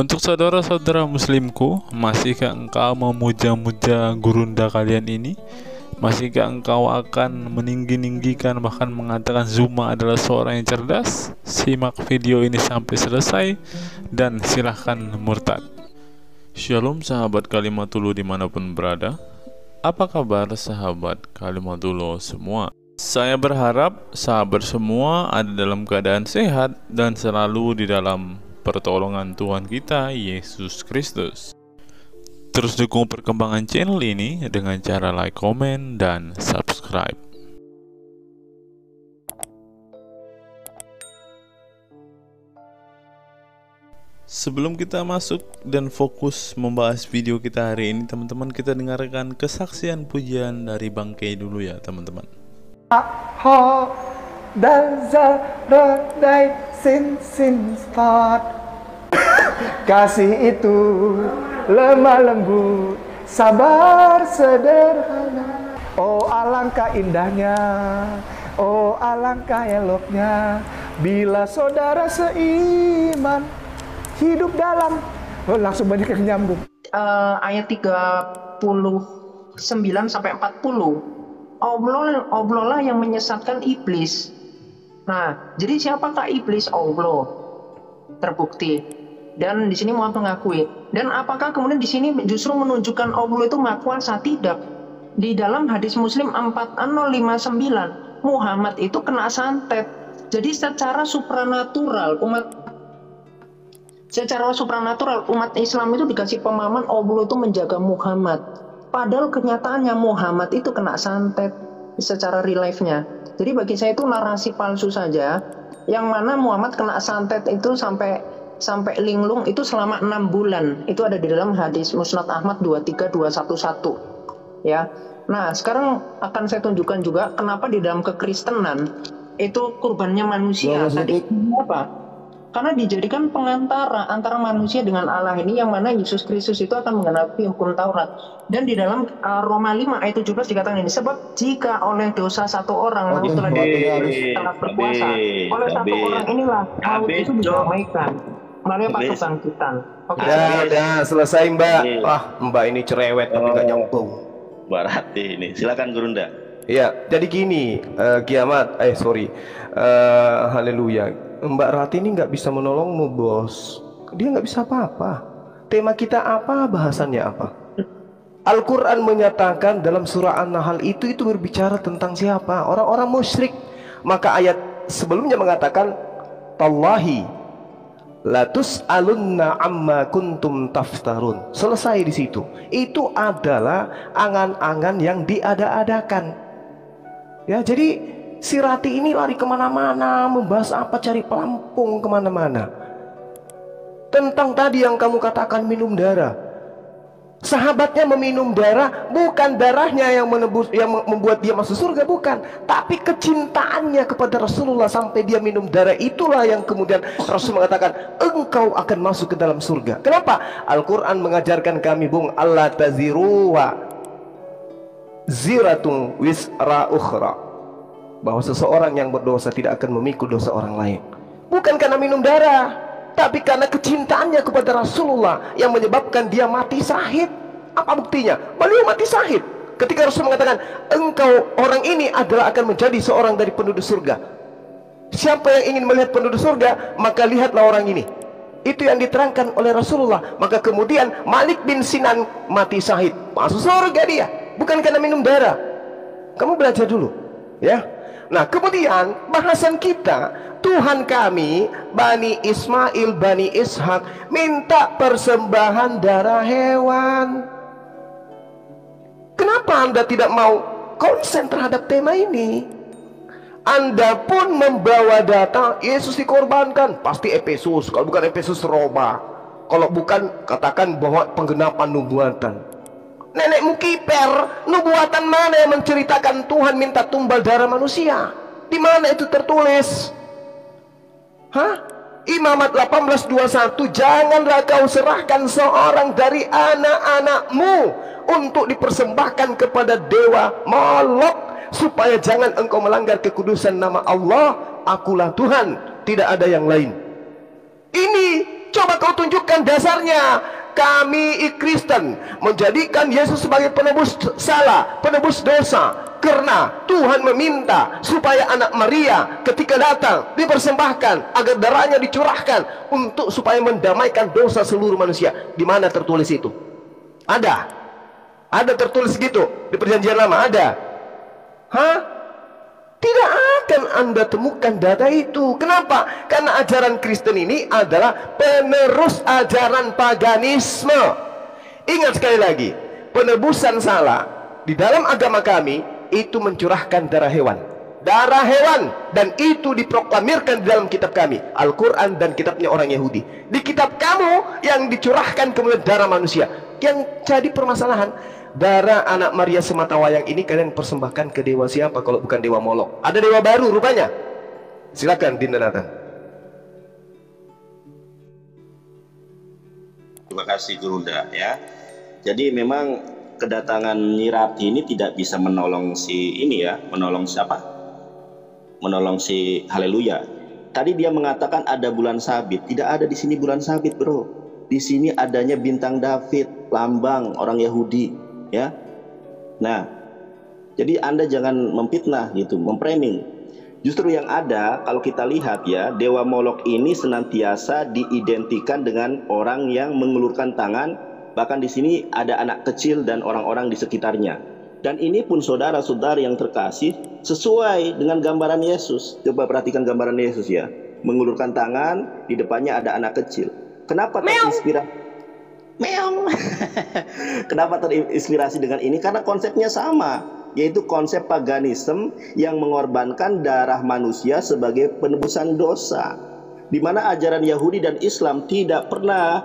Untuk saudara-saudara muslimku, masihkah engkau memuja-muja gurunda kalian ini? Masihkah engkau akan meninggi-ninggikan bahkan mengatakan Zuma adalah seorang yang cerdas? Simak video ini sampai selesai dan silahkan murtad. Shalom sahabat Kalimatullah dimanapun berada. Apa kabar sahabat Kalimatullah semua? Saya berharap sahabat semua ada dalam keadaan sehat dan selalu di dalam pertolongan Tuhan kita Yesus Kristus. Terus dukung perkembangan channel ini dengan cara like, komen, dan subscribe. Sebelum kita masuk dan fokus membahas video kita hari ini, teman-teman, kita dengarkan kesaksian pujian dari Bang Kay dulu ya, teman-teman. Kasih itu lemah lembut, sabar sederhana. Oh alangkah indahnya, oh alangkah eloknya, bila saudara seiman hidup dalam. Oh, langsung banyak yang nyambung. Ayat 39 sampai 40. Obrolah yang menyesatkan iblis. Nah, jadi siapakah iblis? Allah terbukti. Dan di sini Muhammad mengakui. Dan apakah kemudian di sini justru menunjukkan Allah itu maha kuasa? Tidak. Di dalam hadis Muslim 4059, Muhammad itu kena santet. Jadi secara supranatural umat Islam itu dikasih pemahaman Allah itu menjaga Muhammad. Padahal kenyataannya Muhammad itu kena santet secara real life-nya. Jadi bagi saya itu narasi palsu saja, yang mana Muhammad kena santet itu sampai linglung itu selama 6 bulan. Itu ada di dalam hadis Musnad Ahmad 23211. Ya. Nah, sekarang akan saya tunjukkan juga kenapa di dalam kekristenan itu kurbannya manusia. Tadi apa? Karena dijadikan pengantara antara manusia dengan Allah ini, yang mana Yesus Kristus itu akan menggenapi hukum Taurat. Dan di dalam Roma 5 ayat 17 dikatakan ini, sebab jika oleh dosa satu orang maut telah berkuasa, oleh satu orang inilah maut itu didamaikan melalui apa kebangkitan. Oke. Ya, selesai Mbak. Wah, Mbak ini cerewet tapi nggak nyambung. Mbak Rati ini, silakan Gurunda. Iya, jadi gini, haleluya. Mbak Rati ini nggak bisa menolongmu, bos. Dia nggak bisa apa-apa. Tema kita apa, bahasannya apa. Al-Quran menyatakan dalam surah An-Nahl itu berbicara tentang siapa? Orang-orang musyrik. Maka ayat sebelumnya mengatakan, Tallahi la tus'alunna amma kuntum taftarun. Selesai di situ. Itu adalah angan-angan yang diada-adakan. Ya, jadi si Rati ini lari kemana-mana, membahas apa, cari pelampung kemana-mana. Tentang tadi yang kamu katakan minum darah. Sahabatnya meminum darah, bukan darahnya yang membuat dia masuk surga, bukan. Tapi kecintaannya kepada Rasulullah sampai dia minum darah, itulah yang kemudian Rasul mengatakan, engkau akan masuk ke dalam surga. Kenapa? Al-Quran mengajarkan kami, Bung, Allah taziruwa ziratun wisra ukhra, bahwa seseorang yang berdosa tidak akan memikul dosa orang lain. Bukan karena minum darah, tapi karena kecintaannya kepada Rasulullah yang menyebabkan dia mati syahid. Apa buktinya? Beliau mati syahid ketika Rasul mengatakan, engkau orang ini adalah akan menjadi seorang dari penduduk surga. Siapa yang ingin melihat penduduk surga, maka lihatlah orang ini. Itu yang diterangkan oleh Rasulullah. Maka kemudian Malik bin Sinan mati syahid, masuk surga dia, bukan karena minum darah. Kamu belajar dulu, ya. Nah, kemudian bahasan kita, Tuhan kami, Bani Ismail, Bani Ishak, minta persembahan darah hewan. Kenapa Anda tidak mau konsen terhadap tema ini? Anda pun membawa data Yesus dikorbankan, pasti Efesus. Kalau bukan Efesus, Roma. Kalau bukan, katakan bahwa penggenapan nubuatan. Nenekmu kiper, nubuatan mana yang menceritakan Tuhan minta tumbal darah manusia? Di mana itu tertulis? Hah? Imamat 18:21, janganlah kau serahkan seorang dari anak-anakmu untuk dipersembahkan kepada dewa Molok, supaya jangan engkau melanggar kekudusan nama Allah. Akulah Tuhan, tidak ada yang lain. Ini Coba kau tunjukkan dasarnya. Kami Kristen menjadikan Yesus sebagai penebus salah, penebus dosa, karena Tuhan meminta supaya anak Maria ketika datang dipersembahkan agar darahnya dicurahkan untuk supaya mendamaikan dosa seluruh manusia. Di mana tertulis itu? Ada tertulis gitu di Perjanjian Lama, ada. Hah? Tidak akan Anda temukan data itu. Kenapa? Karena ajaran Kristen ini adalah penerus ajaran paganisme. Ingat sekali lagi, penebusan salah di dalam agama kami itu mencurahkan darah hewan. Darah hewan, dan itu diproklamirkan di dalam kitab kami, Al-Quran dan kitabnya orang Yahudi. Di kitab kamu yang dicurahkan kemudian darah manusia. Yang jadi permasalahan, darah anak Maria sematawayang ini kalian persembahkan ke dewa siapa kalau bukan dewa Molok? Ada dewa baru rupanya. Silakan Dinda Nathan. Terima kasih Gurunda ya. Jadi memang kedatangan Nyirati ini tidak bisa menolong si ini ya, menolong siapa? Menolong si Haleluya. Tadi dia mengatakan ada bulan sabit. Tidak ada di sini bulan sabit, bro. Di sini adanya bintang David, lambang orang Yahudi, ya. Nah, jadi Anda jangan memfitnah gitu, memframing. Justru yang ada kalau kita lihat ya, dewa Molok ini senantiasa diidentikan dengan orang yang mengulurkan tangan. Bahkan di sini ada anak kecil dan orang-orang di sekitarnya. Dan ini pun saudara-saudari yang terkasih sesuai dengan gambaran Yesus. Coba perhatikan gambaran Yesus ya. Mengulurkan tangan, di depannya ada anak kecil. Kenapa terinspirasi? Meong. Kenapa terinspirasi dengan ini? Karena konsepnya sama, yaitu konsep paganisme yang mengorbankan darah manusia sebagai penebusan dosa. Di mana ajaran Yahudi dan Islam tidak pernah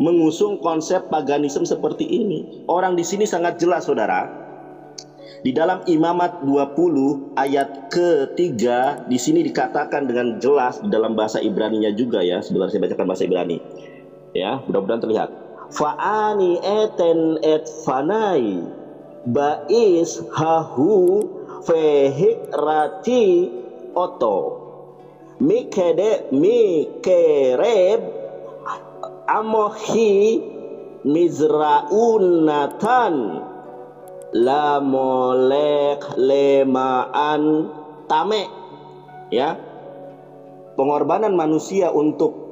mengusung konsep paganisme seperti ini. Orang di sini sangat jelas, saudara. Di dalam Imamat 20 ayat ketiga, di sini dikatakan dengan jelas di dalam bahasa Ibrani-nya juga ya. Sebentar saya bacakan bahasa Ibrani. Ya, mudah-mudahan terlihat. Fa'ani eten et fanai ba'is hahu fehik rati oto mikede mikereb amohi mizraunatan la molek lemaan tame. Ya, pengorbanan manusia untuk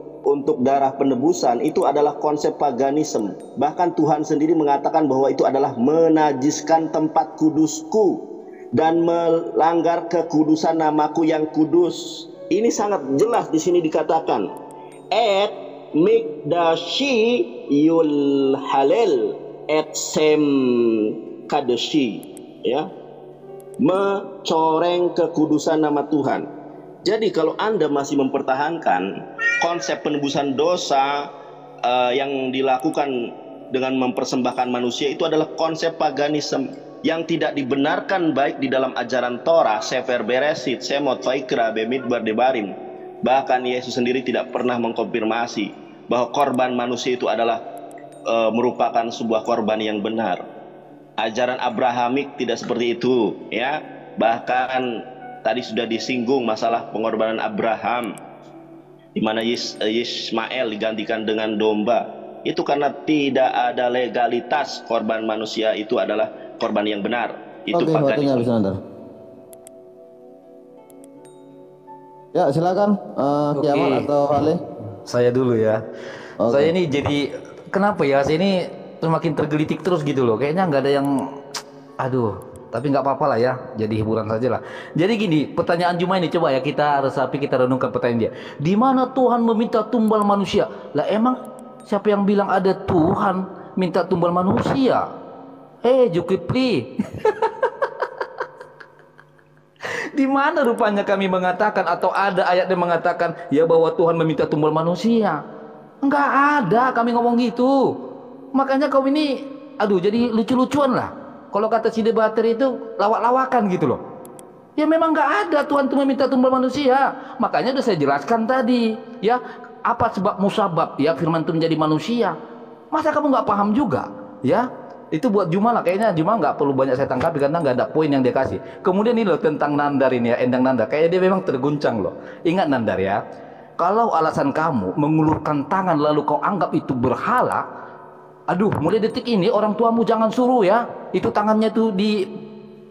darah penebusan itu adalah konsep paganisme. Bahkan Tuhan sendiri mengatakan bahwa itu adalah menajiskan tempat kudusku dan melanggar kekudusan namaku yang kudus. Ini sangat jelas di sini dikatakan. Et mikdashi yul halal et sem kadeshi, ya, mencoreng kekudusan nama Tuhan. Jadi kalau Anda masih mempertahankan konsep penebusan dosa yang dilakukan dengan mempersembahkan manusia, itu adalah konsep paganisme yang tidak dibenarkan baik di dalam ajaran Torah, Sefer Beresit, Semot, Vaikra, Bemidbar, Debarim. Bahkan Yesus sendiri tidak pernah mengkonfirmasi bahwa korban manusia itu adalah merupakan sebuah korban yang benar. Ajaran Abrahamik tidak seperti itu, ya. Bahkan tadi sudah disinggung masalah pengorbanan Abraham, di mana Ismail digantikan dengan domba. Itu karena tidak ada legalitas korban manusia itu adalah korban yang benar. Itu waktunya habis nanti. Ya, silakan Kiamat atau Ale. Saya dulu ya. Saya ini jadi kenapa ya? Saya ini semakin tergelitik terus gitu loh. Kayaknya nggak ada yang, aduh. Tapi nggak apa-apa lah ya. Jadi hiburan saja lah. Jadi gini, pertanyaan Juma ini coba ya kita resapi, kita renungkan pertanyaan dia. Di mana Tuhan meminta tumbal manusia? Lah emang siapa yang bilang ada Tuhan minta tumbal manusia? Jukipli. Di mana rupanya kami mengatakan atau ada ayat yang mengatakan ya bahwa Tuhan meminta tumbal manusia? Enggak ada kami ngomong gitu. Makanya kau ini aduh jadi lucu-lucuan lah. Kalau kata si debater itu lawak-lawakan gitu loh. Ya memang nggak ada Tuhan tuh meminta tumbal manusia. Makanya udah saya jelaskan tadi ya, apa sebab musabab ya firman itu menjadi manusia. Masa kamu nggak paham juga ya? Itu buat Juma lah, kayaknya Juma nggak perlu banyak saya tanggapi karena nggak ada poin yang dia kasih. Kemudian ini loh tentang Nandar ini ya, Endang Nandar, kayaknya dia memang terguncang loh. Ingat Nandar ya, Kalau alasan kamu mengulurkan tangan lalu kau anggap itu berhala, aduh, mulai detik ini orang tuamu jangan suruh ya, itu tangannya tuh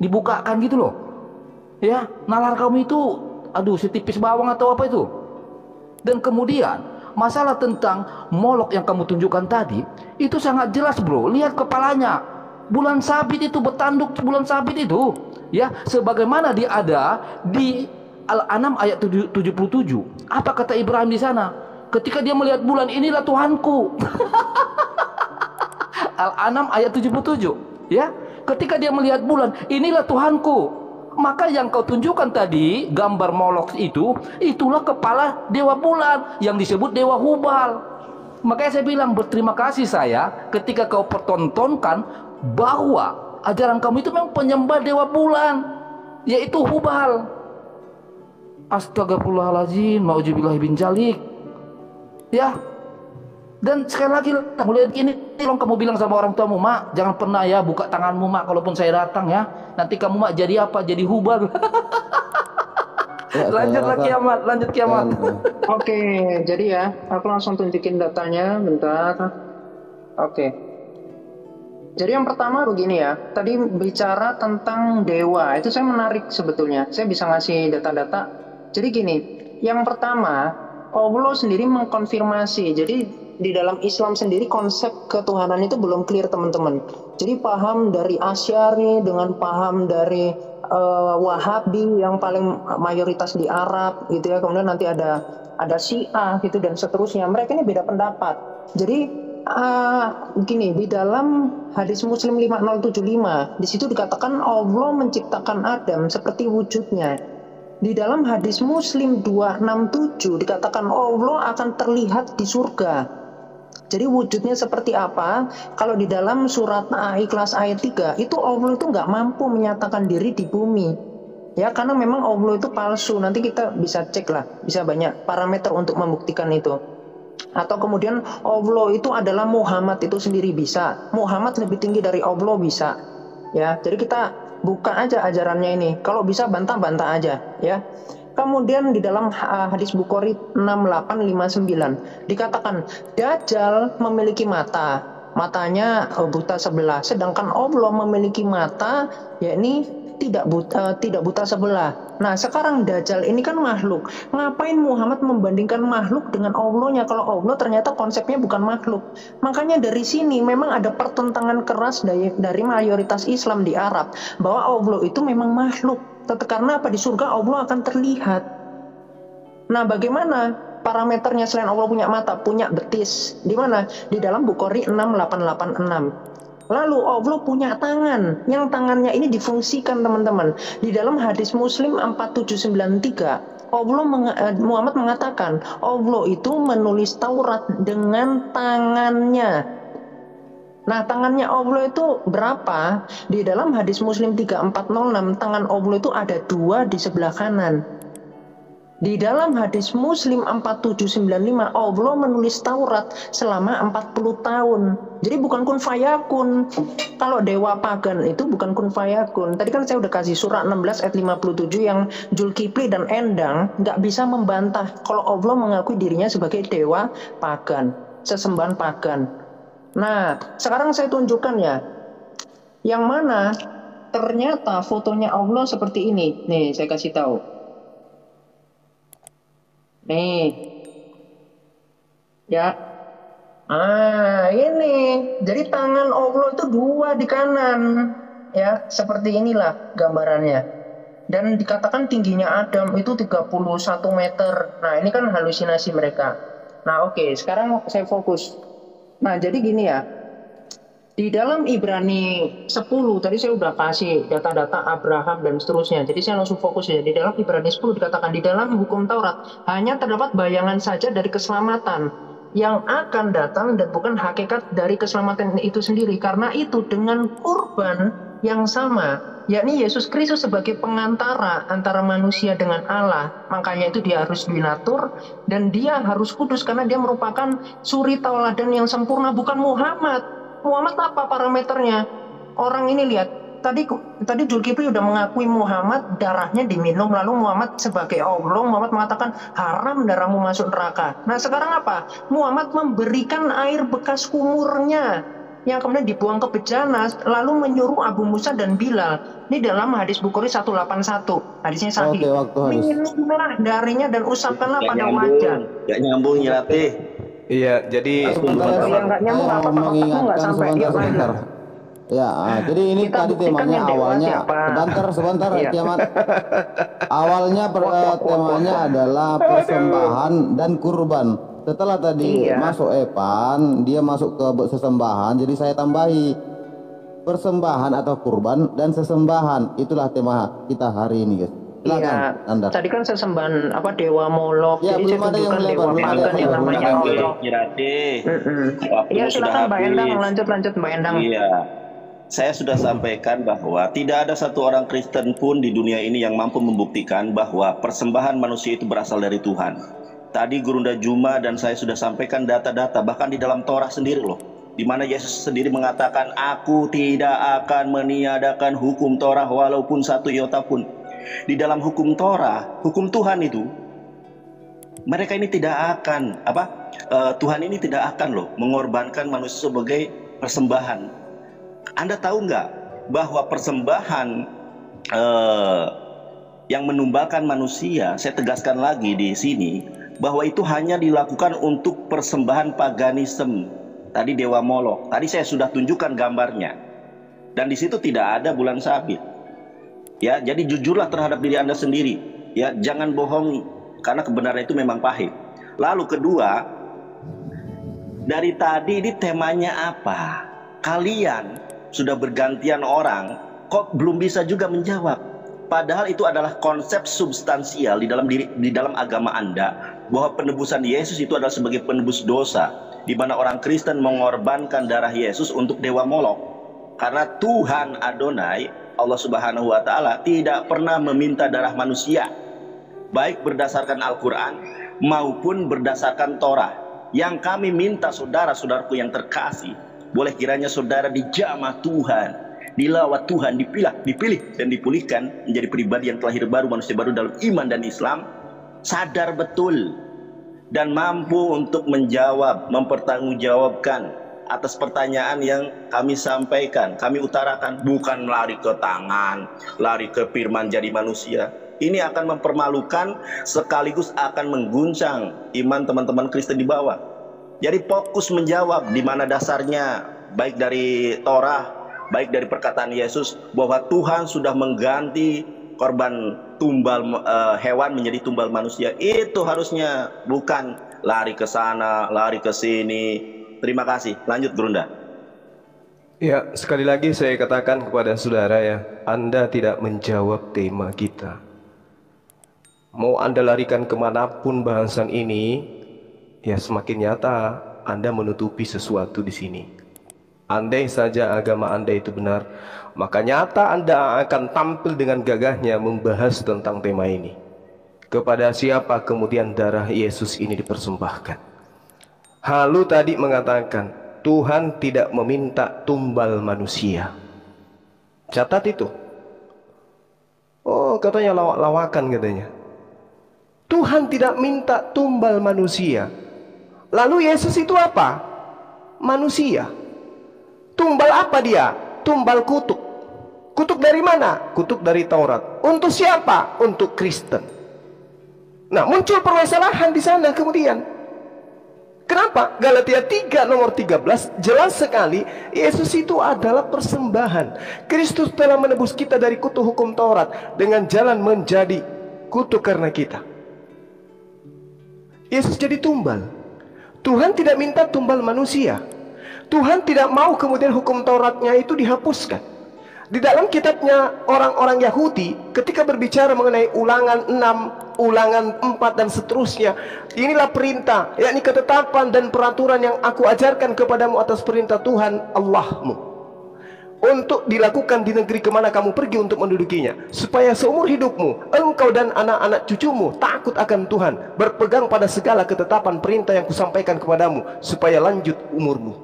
dibukakan gitu loh. Ya, nalar kamu itu, aduh, setipis bawang atau apa itu. Dan kemudian masalah tentang Molok yang kamu tunjukkan tadi, itu sangat jelas bro. Lihat kepalanya, bulan sabit itu, bertanduk bulan sabit itu. Ya, sebagaimana dia ada di Al-An'am ayat 77. Apa kata Ibrahim di sana? Ketika dia melihat bulan, inilah Tuhanku. Al-An'am ayat 77. Ya, ketika dia melihat bulan, inilah Tuhanku. Maka yang kau tunjukkan tadi, gambar Molok itu, itulah kepala dewa bulan yang disebut dewa Hubal. Makanya saya bilang berterima kasih saya ketika kau pertontonkan bahwa ajaran kamu itu memang penyembah dewa bulan, yaitu Hubal. Astagfirullahaladzim, ma'uzubillahi bin jalik. Ya. Dan sekali lagi, mulai ini tolong kamu bilang sama orang tuamu, Mak, jangan pernah ya buka tanganmu, Mak, kalaupun saya datang ya. Nanti kamu, Mak, jadi apa? Jadi Hubal. Ya, Lanjutlah kiamat, lanjut kiamat. Oke, jadi ya, aku langsung tunjukin datanya, bentar. Oke. Jadi yang pertama begini ya, tadi bicara tentang dewa, itu saya menarik sebetulnya. Saya bisa ngasih data-data. Jadi gini, yang pertama, Allah sendiri mengkonfirmasi. Jadi di dalam Islam sendiri konsep ketuhanan itu belum clear teman-teman. Jadi paham dari Asy'ari dengan paham dari Wahabi yang paling mayoritas di Arab gitu ya. Kemudian nanti ada Syiah gitu dan seterusnya. Mereka ini beda pendapat. Jadi gini, di dalam hadis Muslim 5075 di situ dikatakan Allah menciptakan Adam seperti wujudnya. Di dalam hadis Muslim 267 dikatakan Allah akan terlihat di surga. Jadi wujudnya seperti apa? Kalau di dalam surat Ikhlas ayat 3 itu Allah itu nggak mampu menyatakan diri di bumi. Ya, karena memang Allah itu palsu. Nanti kita bisa cek lah, bisa banyak parameter untuk membuktikan itu. Atau kemudian Allah itu adalah Muhammad itu sendiri bisa. Muhammad lebih tinggi dari Allah bisa. Ya, jadi kita buka aja ajarannya ini. Kalau bisa bantah-bantah aja, ya. Kemudian di dalam hadis Bukhari 6859 dikatakan Dajjal memiliki mata, matanya buta sebelah, sedangkan Allah memiliki mata, yakni tidak buta sebelah. Nah, sekarang Dajjal ini kan makhluk. Ngapain Muhammad membandingkan makhluk dengan Allahnya kalau Allah ternyata konsepnya bukan makhluk? Makanya dari sini memang ada pertentangan keras dari mayoritas Islam di Arab bahwa Allah itu memang makhluk. Karena apa? Di surga Allah akan terlihat. Nah, bagaimana parameternya selain Allah punya mata, punya betis? Di mana? Di dalam Bukhari 6886. Lalu Allah punya tangan, yang tangannya ini difungsikan teman-teman. Di dalam hadis Muslim 4793, Muhammad mengatakan Allah itu menulis Taurat dengan tangannya. Nah, tangannya Allah itu berapa? Di dalam hadis Muslim 3406, tangan Allah itu ada 2 di sebelah kanan. Di dalam hadis Muslim 4795, Allah menulis Taurat selama 40 tahun. Jadi bukan kun fayakun. Kalau dewa pagan itu bukan kun fayakun. Tadi kan saya udah kasih surah 16 ayat 57 yang Zulkifli dan Endang nggak bisa membantah kalau Allah mengakui dirinya sebagai dewa pagan, sesembahan pagan. Nah, sekarang saya tunjukkan ya, yang mana ternyata fotonya Allah seperti ini. Nih, saya kasih tahu. Nih, ya. Ini. Jadi tangan Allah itu 2 di kanan, ya. Seperti inilah gambarannya. Dan dikatakan tingginya Adam itu 31 meter. Nah, ini kan halusinasi mereka. Nah, oke, sekarang saya fokus. Nah, jadi gini ya, di dalam Ibrani 10, tadi saya udah kasih data-data Abraham dan seterusnya, jadi saya langsung fokus ya. Di dalam Ibrani 10 dikatakan, di dalam hukum Taurat hanya terdapat bayangan saja dari keselamatan yang akan datang dan bukan hakikat dari keselamatan itu sendiri. Karena itu dengan kurban yang sama, yakni Yesus Kristus sebagai pengantara antara manusia dengan Allah, makanya itu dia harus binatur dan dia harus kudus karena dia merupakan suri tauladan yang sempurna, bukan Muhammad. Muhammad apa parameternya? Orang ini lihat, tadi Zulkifli udah mengakui Muhammad darahnya diminum, lalu Muhammad sebagai Allah, Muhammad mengatakan haram darahmu masuk neraka. Nah sekarang apa? Muhammad memberikan air bekas kumurnya yang kemudian dibuang ke bejana, lalu menyuruh Abu Musa dan Bilal. Ini dalam hadis Bukhari 181, hadisnya sahih. Minumlah darinya dan usapkanlah pada wajah. Gak nyambung ya, Iya, jadi nggak nyambung apa-apa, nggak sampai. Sebentar. Ya, jadi ini Kita tadi buktikan temanya yang dewa awalnya. siapa. Sebentar, Iya. Kiamat. Awalnya temanya adalah persembahan dan kurban. Setelah tadi Iya. masuk Evan, dia masuk ke sesembahan, jadi saya tambahi persembahan atau kurban dan sesembahan. Itulah tema kita hari ini, guys. Silakan, Iya, Anda. tadi kan sesembahan apa dewa Molok, Ya, jadi belum saya ada yang tunjukkan dewa melebar, belum ada pagan yang yang namanya melebar. Allah. Iya, silakan Mbak Endang, lanjut Mbak Endang. Iya. Saya sudah sampaikan bahwa tidak ada satu orang Kristen pun di dunia ini yang mampu membuktikan bahwa persembahan manusia itu berasal dari Tuhan. Tadi Gurunda Juma dan saya sudah sampaikan data-data, bahkan di dalam Torah sendiri loh, di mana Yesus sendiri mengatakan, aku tidak akan meniadakan hukum Torah walaupun satu iota pun. Di dalam hukum Torah, hukum Tuhan itu, mereka ini tidak akan Tuhan ini tidak akan loh mengorbankan manusia sebagai persembahan. Anda tahu nggak bahwa persembahan yang menumbalkan manusia, saya tegaskan lagi di sini, bahwa itu hanya dilakukan untuk persembahan paganisme. Tadi Dewa Molok, tadi saya sudah tunjukkan gambarnya, dan di situ tidak ada bulan sabit. Ya, jadi jujurlah terhadap diri Anda sendiri. Ya, jangan bohongi, karena kebenaran itu memang pahit. Lalu kedua, dari tadi ini temanya apa? Kalian sudah bergantian orang, kok belum bisa juga menjawab? Padahal itu adalah konsep substansial di dalam agama Anda, bahwa penebusan Yesus itu adalah sebagai penebus dosa, di mana orang Kristen mengorbankan darah Yesus untuk dewa Molok. Karena Tuhan Adonai, Allah Subhanahu wa Ta'ala, tidak pernah meminta darah manusia, baik berdasarkan Al-Quran maupun berdasarkan Torah. Yang kami minta, saudara-saudaraku yang terkasih, boleh kiranya saudara dijamah Tuhan, dilawat Tuhan, dipilih dan dipulihkan menjadi pribadi yang terlahir baru, manusia baru dalam iman dan Islam, sadar betul dan mampu untuk menjawab, mempertanggungjawabkan atas pertanyaan yang kami sampaikan, kami utarakan. Bukan lari ke tangan, lari ke firman jadi manusia. Ini akan mempermalukan sekaligus akan mengguncang iman teman-teman Kristen di bawah. Jadi fokus menjawab di mana dasarnya, baik dari Torah, baik dari perkataan Yesus, bahwa Tuhan sudah mengganti korban tumbal hewan menjadi tumbal manusia. Itu harusnya, bukan lari ke sana, lari ke sini. Terima kasih. Lanjut, Gurunda. ya, sekali lagi saya katakan kepada saudara ya, Anda tidak menjawab tema kita. Mau Anda larikan kemanapun bahasan ini, ya semakin nyata Anda menutupi sesuatu di sini. Andai saja agama Anda itu benar, maka nyata Anda akan tampil dengan gagahnya membahas tentang tema ini. Kepada siapa kemudian darah Yesus ini dipersembahkan? Halu tadi mengatakan Tuhan tidak meminta tumbal manusia. Catat itu. Oh, katanya lawak-lawakan katanya. Tuhan tidak minta tumbal manusia. Lalu Yesus itu apa? Manusia. Tumbal apa dia? Tumbal kutuk. Kutuk dari mana? Kutuk dari Taurat. Untuk siapa? Untuk Kristen. Nah, muncul permasalahan di sana kemudian. Kenapa? Galatia 3 nomor 13 jelas sekali, Yesus itu adalah persembahan. Kristus telah menebus kita dari kutuk hukum Taurat dengan jalan menjadi kutuk karena kita. Yesus jadi tumbal. Tuhan tidak minta tumbal manusia. Tuhan tidak mau kemudian hukum Tauratnya itu dihapuskan. Di dalam kitabnya orang-orang Yahudi, ketika berbicara mengenai Ulangan 6, Ulangan 4 dan seterusnya, inilah perintah, yakni ketetapan dan peraturan yang aku ajarkan kepadamu atas perintah Tuhan Allahmu, untuk dilakukan di negeri kemana kamu pergi untuk mendudukinya, supaya seumur hidupmu, engkau dan anak-anak cucumu takut akan Tuhan, berpegang pada segala ketetapan perintah yang kusampaikan kepadamu, supaya lanjut umurmu,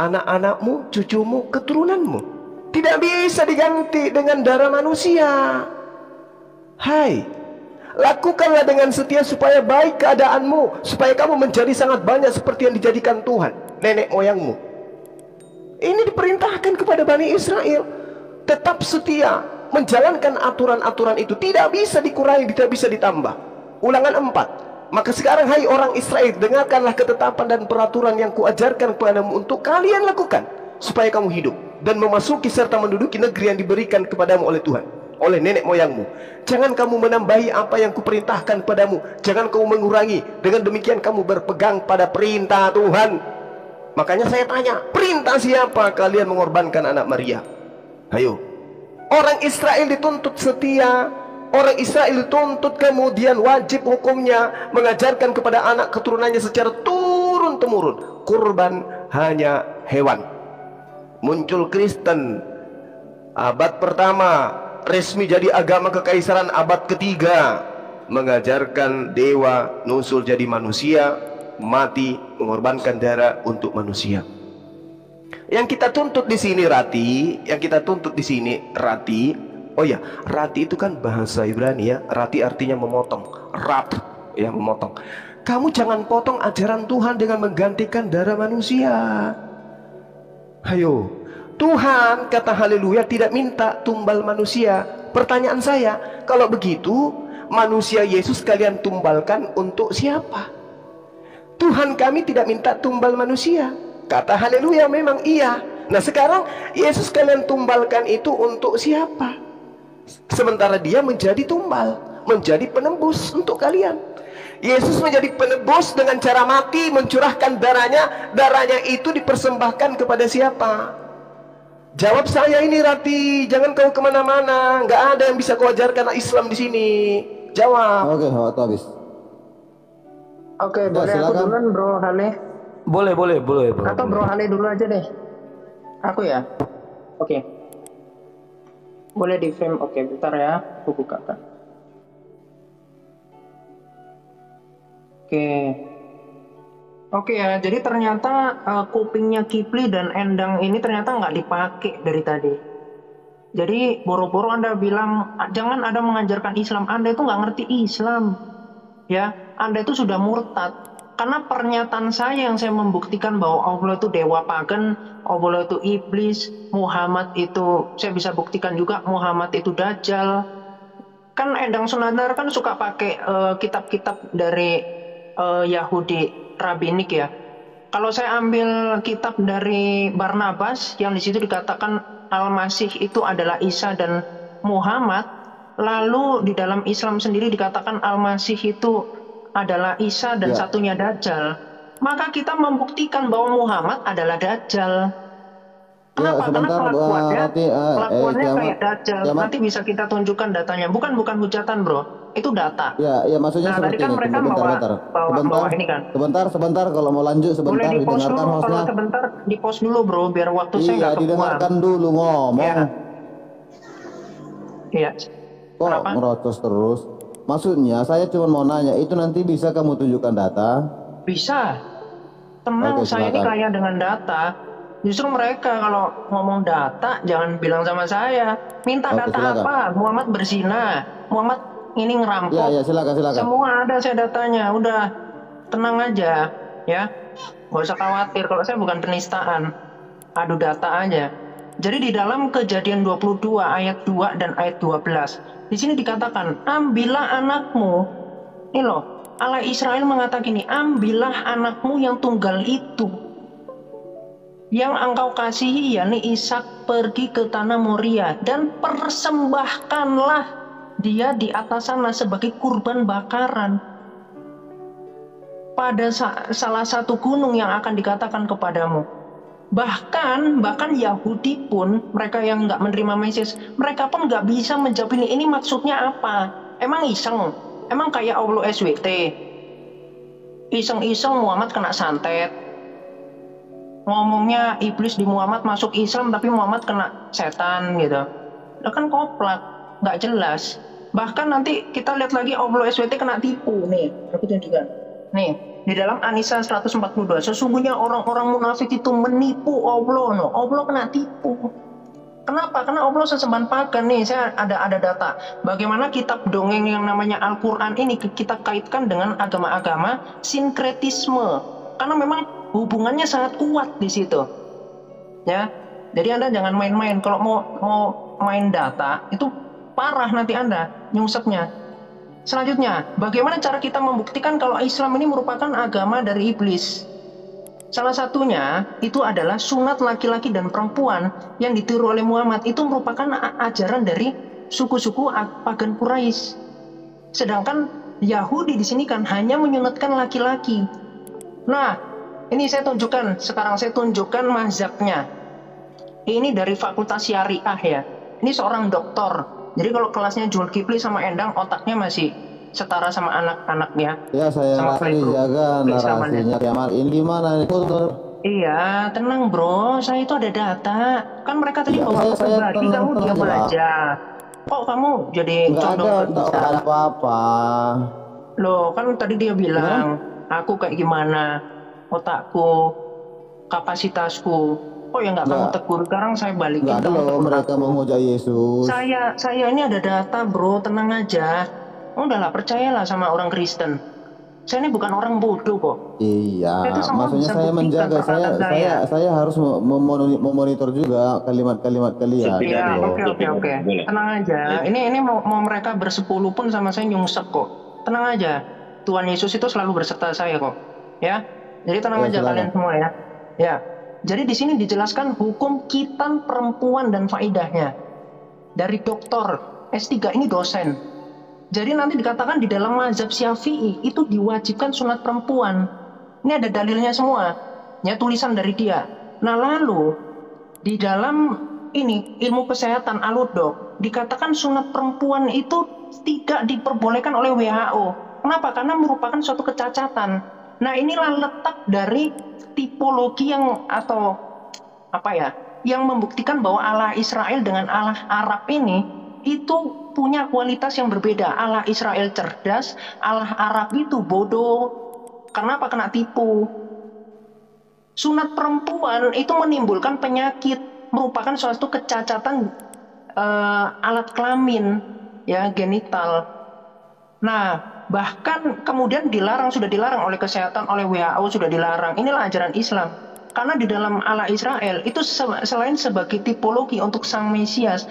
anak-anakmu, cucumu, keturunanmu. Tidak bisa diganti dengan darah manusia. Hai, lakukanlah dengan setia supaya baik keadaanmu, supaya kamu menjadi sangat banyak seperti yang dijadikan Tuhan nenek moyangmu. Ini diperintahkan kepada Bani Israel. Tetap setia menjalankan aturan-aturan itu. Tidak bisa dikurangi, tidak bisa ditambah. Ulangan 4. Maka sekarang hai orang Israel, dengarkanlah ketetapan dan peraturan yang kuajarkan kepadamu untuk kalian lakukan, supaya kamu hidup dan memasuki serta menduduki negeri yang diberikan kepadamu oleh Tuhan, oleh nenek moyangmu. Jangan kamu menambahi apa yang kuperintahkan padamu, jangan kamu mengurangi. Dengan demikian kamu berpegang pada perintah Tuhan. Makanya saya tanya, perintah siapa kalian mengorbankan anak Maria? Ayo, orang Israel dituntut setia. Orang Israel dituntut kemudian wajib hukumnya mengajarkan kepada anak keturunannya secara turun-temurun, kurban hanya hewan. Muncul Kristen abad pertama, resmi jadi agama kekaisaran abad ketiga, mengajarkan dewa nusul jadi manusia, mati mengorbankan darah untuk manusia. Yang kita tuntut di sini Rati, yang kita tuntut di sini Rati. Oh ya, Rati itu kan bahasa Ibrani ya. Rati artinya memotong, rat ya, memotong. Kamu jangan potong ajaran Tuhan dengan menggantikan darah manusia. Ayo, Tuhan kata haleluya tidak minta tumbal manusia. Pertanyaan saya, kalau begitu manusia Yesus kalian tumbalkan untuk siapa? Tuhan kami tidak minta tumbal manusia. Kata haleluya memang iya. Nah sekarang Yesus kalian tumbalkan itu untuk siapa? Sementara dia menjadi tumbal, menjadi penebus untuk kalian. Yesus menjadi penebus dengan cara mati, mencurahkan darahnya. Darahnya itu dipersembahkan kepada siapa? Jawab saya ini Rati, jangan kau kemana-mana. Nggak ada yang bisa kau ajarkan Islam di sini. Jawab. Oke, waktu habis. Oke, Udah, boleh aku silakan. duluan Bro Hale. Boleh, bro. Atau Bro Hale dulu aja deh. Aku ya. Oke. Boleh di frame. Oke, bentar ya. Aku bukakan. Oke ya. Jadi ternyata kupingnya Kipli dan Endang ini ternyata nggak dipakai dari tadi. Jadi boro-boro Anda bilang jangan Anda mengajarkan Islam. Anda itu nggak ngerti Islam. Ya, Anda itu sudah murtad. Karena pernyataan saya yang saya membuktikan bahwa Allah itu dewa pagan, Allah itu iblis, Muhammad itu, saya bisa buktikan juga Muhammad itu Dajjal. Kan Endang Sunandar kan suka pakai kitab-kitab dari Yahudi Rabbinik ya. Kalau saya ambil kitab dari Barnabas yang di situ dikatakan Al-Masih itu adalah Isa dan Muhammad, lalu di dalam Islam sendiri dikatakan Al-Masih itu adalah Isa dan satunya Dajjal, maka kita membuktikan bahwa Muhammad adalah Dajjal. Kenapa? Karena kelakuannya kayak Dajjal. Nanti bisa kita tunjukkan datanya. Bukan hujatan bro, itu data. Ya maksudnya Nah tadi seperti kan ini. mereka bawa ini kan. Sebentar, kalau mau lanjut sebentar, boleh di post didengarkan dulu, hostnya. kalau sebentar di post dulu bro, biar waktu saya Iya, nggak kebuang. didengarkan dulu ngomong. Iya. Kok Kenapa? ngerocos terus? Maksudnya saya cuma mau nanya, itu nanti bisa kamu tunjukkan data? Bisa. Tenang, Oke, saya ini silakan. kaya dengan data. Justru mereka kalau ngomong data jangan bilang sama saya. Minta Oke, data silakan. apa? Muhammad berzina, Muhammad ini ngerampok. Ya, silakan. Semua ada saya datanya. Udah tenang aja ya. Gak usah khawatir kalau saya bukan penistaan. Adu data aja. Jadi di dalam Kejadian 22 ayat 2 dan ayat 12 di sini dikatakan, ambillah anakmu. Ini loh, Allah Israel mengatakan ini, ambillah anakmu yang tunggal itu, yang engkau kasihi, yakni Ishak, pergi ke tanah Moria dan persembahkanlah dia di atas sana sebagai kurban bakaran pada salah satu gunung yang akan dikatakan kepadamu. Bahkan Yahudi pun, mereka yang nggak menerima Mesias, mereka pun nggak bisa menjawab ini maksudnya apa. Emang iseng? Emang kayak Allah SWT? Iseng-iseng Muhammad kena santet. Ngomongnya iblis di Muhammad masuk Islam, tapi Muhammad kena setan gitu. Itu kan koplak, nggak jelas. Bahkan nanti kita lihat lagi Allah SWT kena tipu. Nih, aku tunjukkan. Nih. Di dalam An-Nisa 142, sesungguhnya orang-orang munafik itu menipu Allah. Allah kena tipu. Kenapa? Karena Allah sesembahan pagan nih. Saya ada data. Bagaimana kitab dongeng yang namanya Al-Quran ini kita kaitkan dengan agama-agama sinkretisme. Karena memang hubungannya sangat kuat di situ. Ya. Jadi Anda jangan main-main. Kalau mau main data itu parah nanti Anda nyungsepnya. Selanjutnya, bagaimana cara kita membuktikan kalau Islam ini merupakan agama dari iblis? Salah satunya itu adalah sunat laki-laki dan perempuan yang ditiru oleh Muhammad itu merupakan ajaran dari suku-suku pagan Quraisy. Sedangkan Yahudi di sini kan hanya menyunatkan laki-laki. Nah, ini sekarang saya tunjukkan mazhabnya. Ini dari Fakultas Syariah ya. Ini seorang doktor. Jadi kalau kelasnya Zulkifli sama Endang otaknya masih setara sama anak-anaknya. Ya, saya rasa dijaga narasinya Kiamat. Ini gimana nih, Dokter? Iya, tenang bro, saya itu ada data. Kan mereka tadi bawa pribadi, kamu diam aja. Kok kamu jadi condong? Nggak ada apa-apa. Loh, kan tadi dia bilang, aku kayak gimana, otakku, kapasitasku. Kok ya nggak kamu tegur? Sekarang saya balikin. Nggak ada loh mereka menghujat Yesus. Saya ini ada data bro, tenang aja. Udahlah, percayalah sama orang Kristen. Saya ini bukan orang bodoh kok. Iya, maksudnya saya menjaga, saya harus memonitor juga kalimat-kalimat kalian. Iya, oke. Tenang aja. Ini mau mereka bersepuluh pun sama saya nyungsep kok. Tenang aja. Tuhan Yesus itu selalu berserta saya kok. Ya. Jadi tenang aja kalian semua ya. Ya. Jadi di sini dijelaskan hukum khitan perempuan dan faedahnya. Dari doktor S3 ini dosen. Jadi nanti dikatakan di dalam mazhab Syafi'i itu diwajibkan sunat perempuan. Ini ada dalilnya semua. Ya, tulisan dari dia. Nah, lalu di dalam ini ilmu kesehatan Al-Udok dikatakan sunat perempuan itu tidak diperbolehkan oleh WHO. Kenapa? Karena merupakan suatu kecacatan. Nah, inilah letak dari tipologi yang yang membuktikan bahwa Allah Israel dengan Allah Arab ini itu punya kualitas yang berbeda. Allah Israel cerdas, Allah Arab itu bodoh. Kenapa? Kena tipu. Sunat perempuan itu menimbulkan penyakit, merupakan suatu kecacatan alat kelamin, ya, genital. Nah, bahkan kemudian sudah dilarang oleh kesehatan, oleh WHO sudah dilarang. Inilah ajaran Islam. Karena di dalam Allah Israel itu selain sebagai tipologi untuk Sang Mesias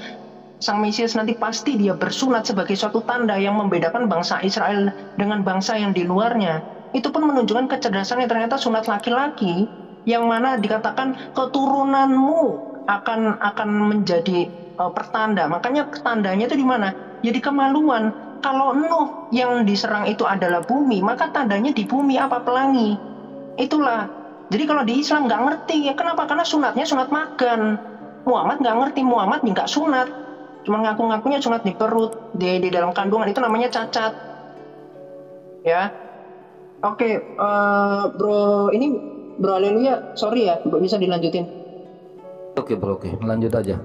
nanti pasti dia bersunat sebagai suatu tanda yang membedakan bangsa Israel dengan bangsa yang di luarnya. Itu pun menunjukkan kecerdasannya. Ternyata sunat laki-laki yang mana dikatakan keturunanmu akan menjadi pertanda. Makanya tandanya itu di mana? Ya di kemaluan. Kalau Nuh yang diserang itu adalah bumi, maka tandanya di bumi apa? Pelangi. Itulah. Jadi kalau di Islam nggak ngerti ya. Kenapa? Karena sunatnya sunat magan. Muhammad nggak ngerti, Muhammad nggak sunat. Cuma ngaku-ngakunya sunat di perut, di dalam kandungan, itu namanya cacat. Ya. Oke, bro Haleluya, sorry ya, bisa dilanjutin. Oke bro, oke, lanjut aja.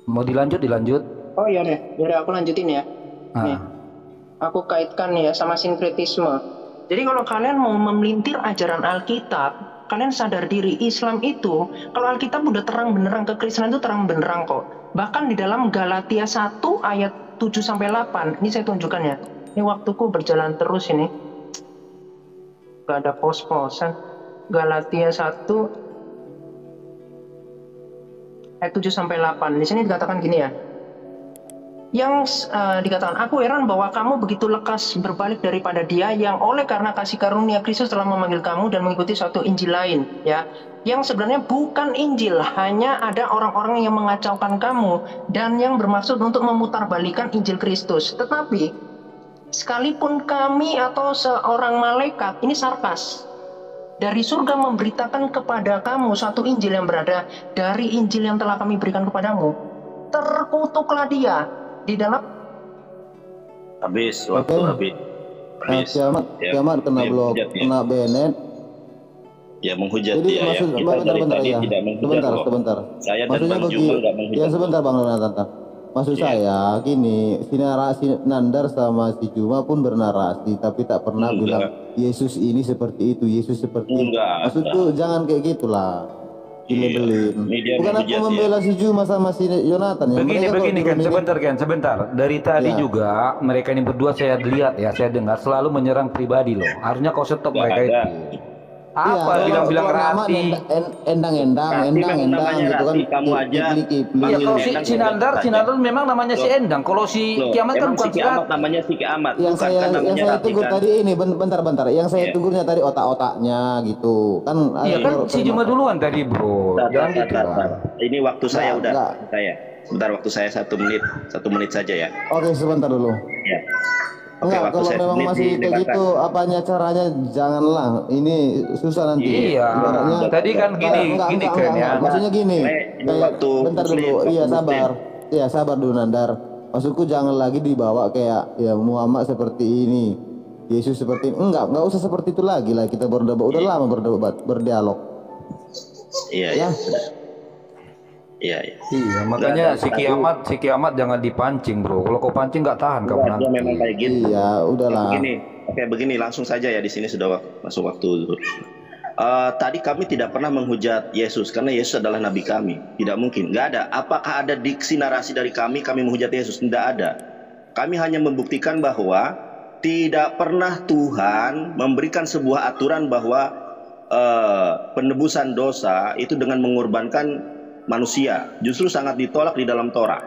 Mau dilanjut? Oh iya deh, jadi aku lanjutin ya. Nih, aku kaitkan ya sama sinkretisme. Jadi kalau kalian mau memelintir ajaran Alkitab, kalian sadar diri Islam itu, kalau Alkitab udah terang benerang, kekristenan itu terang benerang kok. Bahkan di dalam Galatia 1 ayat 7-8, ini saya tunjukkan ya. Ini waktuku berjalan terus ini. Gak ada pos-posan. Galatia 1 ayat 7-8. Di sini dikatakan gini ya. Yang dikatakan, aku heran bahwa kamu begitu lekas berbalik daripada dia yang oleh karena kasih karunia Kristus telah memanggil kamu dan mengikuti suatu Injil lain, ya. Yang sebenarnya bukan Injil, hanya ada orang-orang yang mengacaukan kamu dan yang bermaksud untuk memutarbalikkan Injil Kristus. Tetapi sekalipun kami atau seorang malaikat, ini sarkas, dari surga memberitakan kepada kamu suatu Injil yang berada dari Injil yang telah kami berikan kepadamu, terkutuklah dia di dalam. Habis waktu habis. Kiamat kena blok, kena Bennett. Ya menghujat. Jadi dia maksud, ya. Kita dari tadi ya. tidak menghujat. Sebentar. Saya maksudnya dan Bang Juma nggak menghujat. Ya sebentar Bang Natan. Maksud saya gini, si narasi Nandar sama si Juma pun bernarasi, tapi tak pernah bilang Yesus ini seperti itu, Yesus seperti itu. Maksudku jangan kayak gitulah. dilebelin. Ini dia Bukan aku menghujat ya. membela si Juma sama si Yonatan ya. Begini Mereka kalau Ken, turun ini- sebentar Ken, sebentar. Dari tadi Ya. juga mereka ini berdua saya lihat ya, saya dengar selalu menyerang pribadi loh. Harusnya kau stop Nggak mereka ada. itu. Apa Iya, bilang-bilang kalau nama Rati? endang-endang, Rati memang namanya gitu kan. Rati, kamu aja Kipli-kipli. Ya kalau Endang, Sinandar memang namanya si Loh. Endang. Kalau si Loh, Kiamat kan emang bukan si si Kiamat Rati. namanya si Kiamat, yang bukan saya kan namanya yang saya Rati tegur kan? tadi ini bentar yang saya Iya. tegurnya tadi otak-otaknya gitu kan. Iya kan si Juma duluan tadi bro. Jangan gitu lah. Tar. Ini waktu saya Nggak, udah. nggak. Saya. Sebentar, waktu saya 1 menit saja ya. Oke, sebentar dulu. Ya. Oke, Enggak, waktu kalau saya memang menit masih kayak dilebarkan. gitu apanya caranya, janganlah, ini susah nanti. Iya. Ibaratnya, Tadi kan gini Ken ya. maksudnya gini, Ini kayak, waktu bentar Muslim, dulu, waktu iya Muslim. sabar, iya sabar dulu Nandar. Maksudku jangan lagi dibawa kayak ya Muhammad seperti ini, Yesus seperti ini. Enggak usah seperti itu lagi lah, kita berdebat, udah lama berdialog. Iya, Ya. ya. Sudah. Iya, iya. Iya, makanya si Kiamat jangan dipancing bro. Kalau kau pancing nggak tahan kau Dia memang nanti. kayak gitu. Iya, udahlah. Begini, langsung saja ya, di sini sudah masuk waktu. Tadi kami tidak pernah menghujat Yesus karena Yesus adalah nabi kami. Tidak mungkin, nggak ada. Apakah ada diksi narasi dari kami menghujat Yesus? Tidak ada. Kami hanya membuktikan bahwa tidak pernah Tuhan memberikan sebuah aturan bahwa penebusan dosa itu dengan mengorbankan manusia. Justru sangat ditolak di dalam Torah.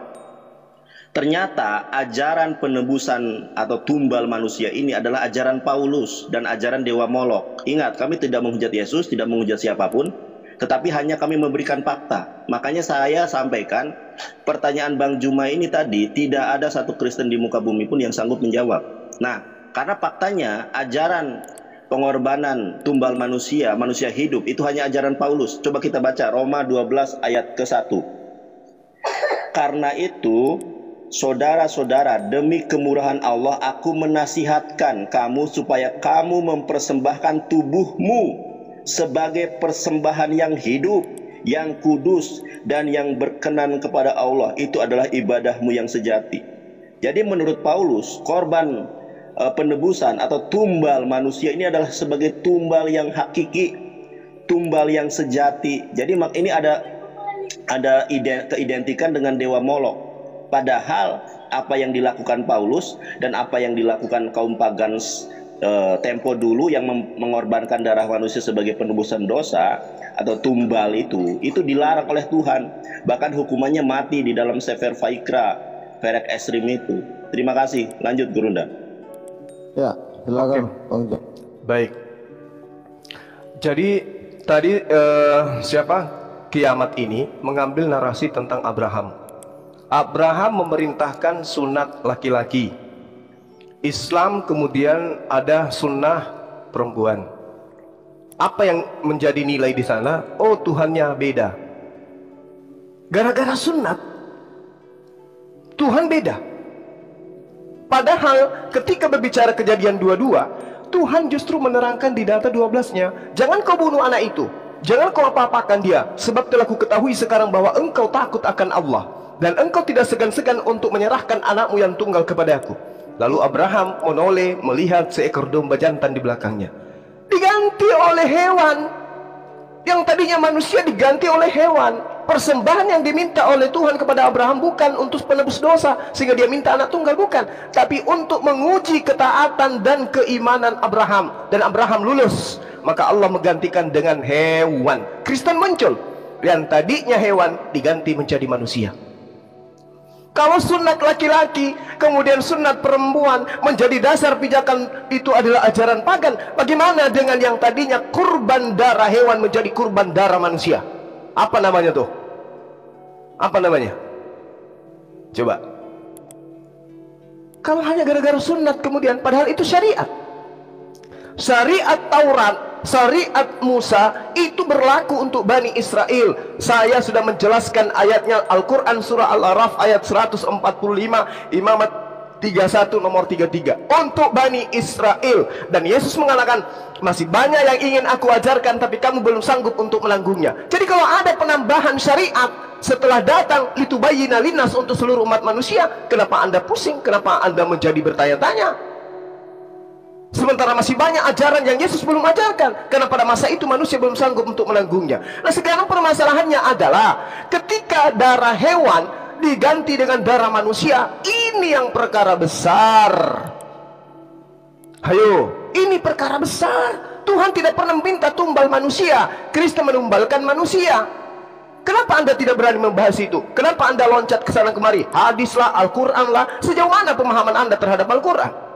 Ternyata ajaran penebusan atau tumbal manusia ini adalah ajaran Paulus dan ajaran Dewa Molok. Ingat, kami tidak menghujat Yesus, tidak menghujat siapapun, tetapi hanya kami memberikan fakta. Makanya saya sampaikan pertanyaan Bang Juma ini tadi, tidak ada satu Kristen di muka bumi pun yang sanggup menjawab. Nah, karena faktanya ajaran pengorbanan tumbal manusia hidup itu hanya ajaran Paulus. Coba kita baca Roma 12 ayat ke-1. Karena itu, saudara-saudara, demi kemurahan Allah aku menasihatkan kamu supaya kamu mempersembahkan tubuhmu sebagai persembahan yang hidup, yang kudus, dan yang berkenan kepada Allah. Itu adalah ibadahmu yang sejati. Jadi menurut Paulus, korban penebusan atau tumbal manusia ini adalah sebagai tumbal yang hakiki, tumbal yang sejati. Jadi ini ada keidentikan dengan Dewa Molok. Padahal apa yang dilakukan Paulus dan apa yang dilakukan kaum pagan tempo dulu yang mengorbankan darah manusia sebagai penebusan dosa atau tumbal itu dilarang oleh Tuhan. Bahkan hukumannya mati di dalam Sefer Vaikra, Perek Esrim itu. Terima kasih. Lanjut Gurunda. Ya, silakan. Bang Jo. Baik. Jadi tadi Kiamat ini mengambil narasi tentang Abraham. Abraham memerintahkan sunat laki-laki. Islam kemudian ada sunnah perempuan. Apa yang menjadi nilai di sana? Oh, Tuhannya beda. Gara-gara sunat, Tuhan beda. Padahal ketika berbicara Kejadian 22, Tuhan justru menerangkan di data 12-nya, jangan kau bunuh anak itu, jangan kau apa-apakan dia, sebab telah ku ketahui sekarang bahwa engkau takut akan Allah, dan engkau tidak segan-segan untuk menyerahkan anakmu yang tunggal kepadaku. Lalu Abraham menoleh melihat seekor domba jantan di belakangnya, diganti oleh hewan. Yang tadinya manusia diganti oleh hewan. Persembahan yang diminta oleh Tuhan kepada Abraham bukan untuk penebus dosa sehingga dia minta anak tunggal, bukan, tapi untuk menguji ketaatan dan keimanan Abraham. Dan Abraham lulus, maka Allah menggantikan dengan hewan. Kristen muncul, yang tadinya hewan diganti menjadi manusia. Kalau sunat laki-laki kemudian sunat perempuan menjadi dasar pijakan, itu adalah ajaran pagan. Bagaimana dengan yang tadinya kurban darah hewan menjadi kurban darah manusia? Apa namanya tuh? Apa namanya? Coba. Kalau hanya gara-gara sunat kemudian, padahal itu syariat. Syariat Taurat, syariat Musa itu berlaku untuk Bani Israel. Saya sudah menjelaskan ayatnya, Al-Quran surah Al-Araf ayat 145, Imamat 31 nomor 33, untuk Bani Israel. Dan Yesus mengatakan, masih banyak yang ingin aku ajarkan tapi kamu belum sanggup untuk menanggungnya. Jadi kalau ada penambahan syariat setelah datang litubayyina linnas untuk seluruh umat manusia, kenapa Anda pusing? Kenapa Anda menjadi bertanya-tanya? Sementara masih banyak ajaran yang Yesus belum ajarkan, karena pada masa itu manusia belum sanggup untuk menanggungnya. Nah sekarang permasalahannya adalah ketika darah hewan diganti dengan darah manusia, ini yang perkara besar. Hayo, ini perkara besar. Tuhan tidak pernah minta tumbal manusia, Kristen menumbalkan manusia. Kenapa Anda tidak berani membahas itu? Kenapa Anda loncat ke sana kemari? Hadis lah, Al-Quran lah. Sejauh mana pemahaman Anda terhadap Al-Quran?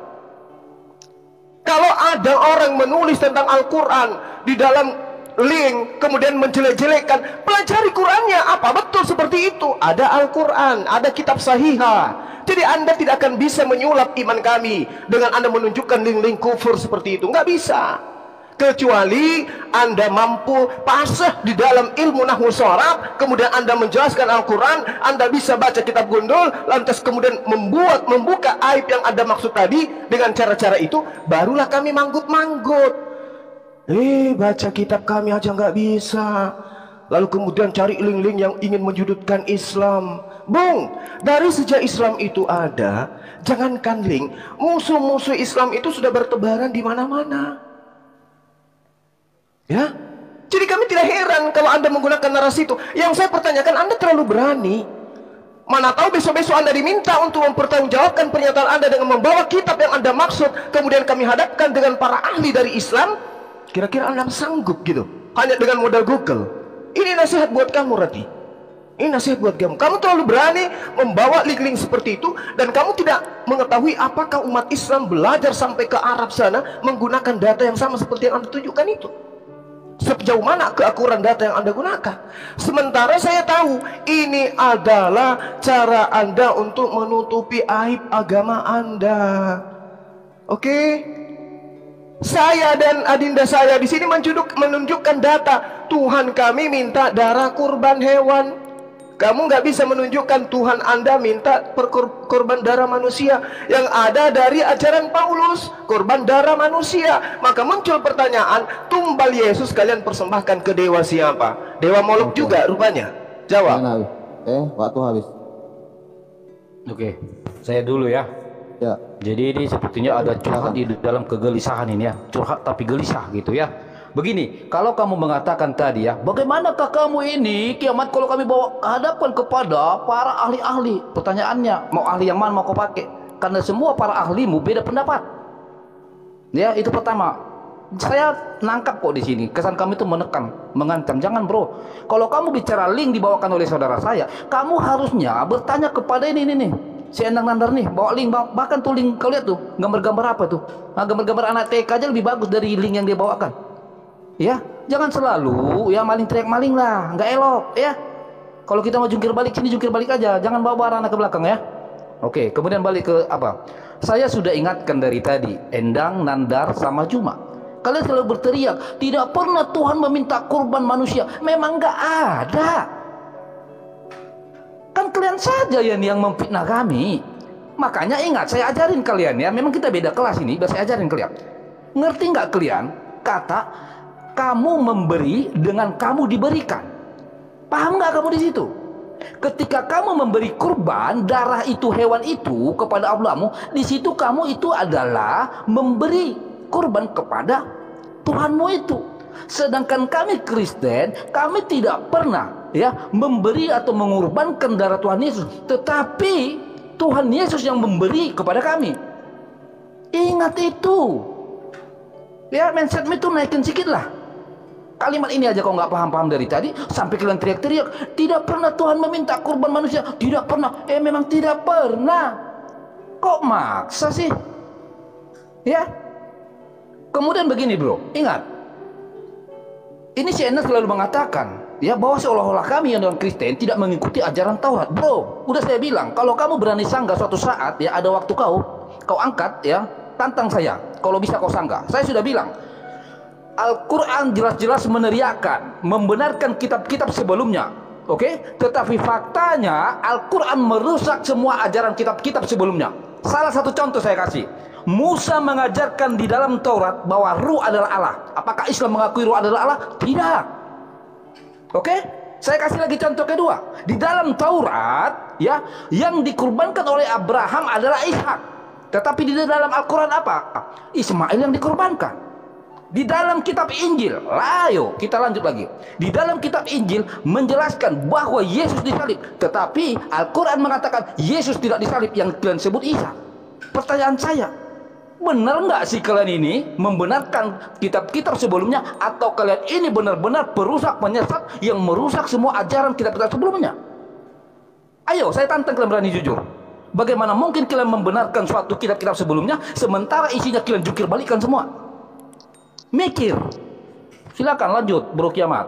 Kalau ada orang menulis tentang Al-Quran di dalam link, kemudian menjelek-jelekkan, pelajari Qurannya. Apa betul seperti itu? Ada Al-Quran, ada kitab sahihah. Jadi Anda tidak akan bisa menyulap iman kami dengan Anda menunjukkan link-link kufur seperti itu. Nggak bisa. Kecuali Anda mampu pasah di dalam ilmu nahwu shorab, kemudian Anda menjelaskan Al-Quran, Anda bisa baca kitab gundul, lantas kemudian membuka aib yang Anda maksud tadi. Dengan cara-cara itu barulah kami manggut-manggut. Baca kitab kami aja nggak bisa, lalu kemudian cari link-link yang ingin menjudutkan Islam. Bung, dari sejak Islam itu ada, jangankan link, musuh-musuh Islam itu sudah bertebaran di mana-mana. Ya, jadi kami tidak heran kalau Anda menggunakan narasi itu. Yang saya pertanyakan, Anda terlalu berani. Mana tahu besok-besok Anda diminta untuk mempertanggungjawabkan pernyataan Anda dengan membawa kitab yang Anda maksud, kemudian kami hadapkan dengan para ahli dari Islam. Kira-kira Anda sanggup gitu? Hanya dengan modal Google. Ini nasihat buat kamu, Rati. Ini nasihat buat kamu. Kamu terlalu berani membawa link-link seperti itu, dan kamu tidak mengetahui apakah umat Islam belajar sampai ke Arab sana menggunakan data yang sama seperti yang Anda tunjukkan itu. Sejauh mana keakuran data yang Anda gunakan. Sementara saya tahu ini adalah cara Anda untuk menutupi aib agama Anda. Oke? Saya dan adinda saya di sini menunjukkan data. Tuhan kami minta darah kurban hewan. Kamu nggak bisa menunjukkan Tuhan Anda minta korban darah manusia. Yang ada dari ajaran Paulus, korban darah manusia. Maka muncul pertanyaan, tumbal Yesus kalian persembahkan ke dewa siapa? Dewa Molok juga rupanya. Jawab. Waktu habis. Oke, saya dulu ya. Ya. Jadi ini sepertinya ada curhat di dalam kegelisahan ini ya. Curhat tapi gelisah gitu ya. Begini, kalau kamu mengatakan tadi ya, bagaimanakah kamu ini kiamat kalau kami bawa hadapan kepada para ahli-ahli? Pertanyaannya, mau ahli yang mana mau kau pakai? Karena semua para ahlimu beda pendapat. Ya, itu pertama. Saya nangkap kok di sini. Kesan kami itu menekan, mengancam. Jangan bro. Kalau kamu bicara link dibawakan oleh saudara saya, kamu harusnya bertanya kepada ini nih. Si Endang Nandar nih, bawa link, bahkan tuh link kau lihat tuh, gambar-gambar apa tuh? Nah, gambar-gambar anak TK aja lebih bagus dari link yang dia bawakan. Ya, jangan selalu ya maling teriak maling lah, nggak elok ya. Kalau kita mau jungkir balik sini jungkir balik aja, jangan bawa anak ke belakang ya. Oke, kemudian balik ke apa? Saya sudah ingatkan dari tadi, Endang, Nandar, sama Juma. Kalian selalu berteriak, tidak pernah Tuhan meminta kurban manusia. Memang nggak ada. Kan kalian saja yang memfitnah kami. Makanya ingat, saya ajarin kalian ya. Memang kita beda kelas ini, biar saya ajarin kalian. Ngerti nggak kalian kata kamu memberi dengan kamu diberikan? Paham nggak kamu di situ? Ketika kamu memberi kurban darah itu, hewan itu kepada Allahmu, di situ kamu itu adalah memberi kurban kepada Tuhanmu itu. Sedangkan kami Kristen, kami tidak pernah ya memberi atau mengorbankan darah Tuhan Yesus, tetapi Tuhan Yesus yang memberi kepada kami. Ingat itu. Ya, mindsetmu itu naikin sedikit lah. Kalimat ini aja kau nggak paham-paham dari tadi, sampai kalian teriak-teriak, tidak pernah Tuhan meminta kurban manusia, tidak pernah. Memang tidak pernah. Kok maksa sih? Ya. Kemudian begini bro, ingat. Ini CNN selalu mengatakan, ya bahwa seolah-olah kami yang non Kristen tidak mengikuti ajaran Taurat. Bro, udah saya bilang, kalau kamu berani sanggah suatu saat, ya ada waktu kau angkat, ya tantang saya. Kalau bisa kau sanggah. Saya sudah bilang. Al-Quran jelas-jelas meneriakkan, membenarkan kitab-kitab sebelumnya, oke? Tetapi faktanya Al-Quran merusak semua ajaran kitab-kitab sebelumnya. Salah satu contoh saya kasih. Musa mengajarkan di dalam Taurat bahwa Ruh adalah Allah. Apakah Islam mengakui Ruh adalah Allah? Tidak. Oke? Saya kasih lagi contoh kedua. Di dalam Taurat, ya, yang dikurbankan oleh Abraham adalah Ishak. Tetapi di dalam Al-Quran apa? Ismail yang dikorbankan. Di dalam kitab Injil, ayo kita lanjut lagi. Di dalam kitab Injil menjelaskan bahwa Yesus disalib, tetapi Al-Quran mengatakan Yesus tidak disalib yang kalian sebut Isa. Pertanyaan saya, benar nggak sih kalian ini membenarkan kitab-kitab sebelumnya, atau kalian ini benar-benar perusak penyesat yang merusak semua ajaran kitab-kitab sebelumnya? Ayo, saya tantang kalian berani jujur. Bagaimana mungkin kalian membenarkan suatu kitab-kitab sebelumnya sementara isinya kalian jungkir balikan semua? Mikir. Silakan lanjut, Bro Kiamat.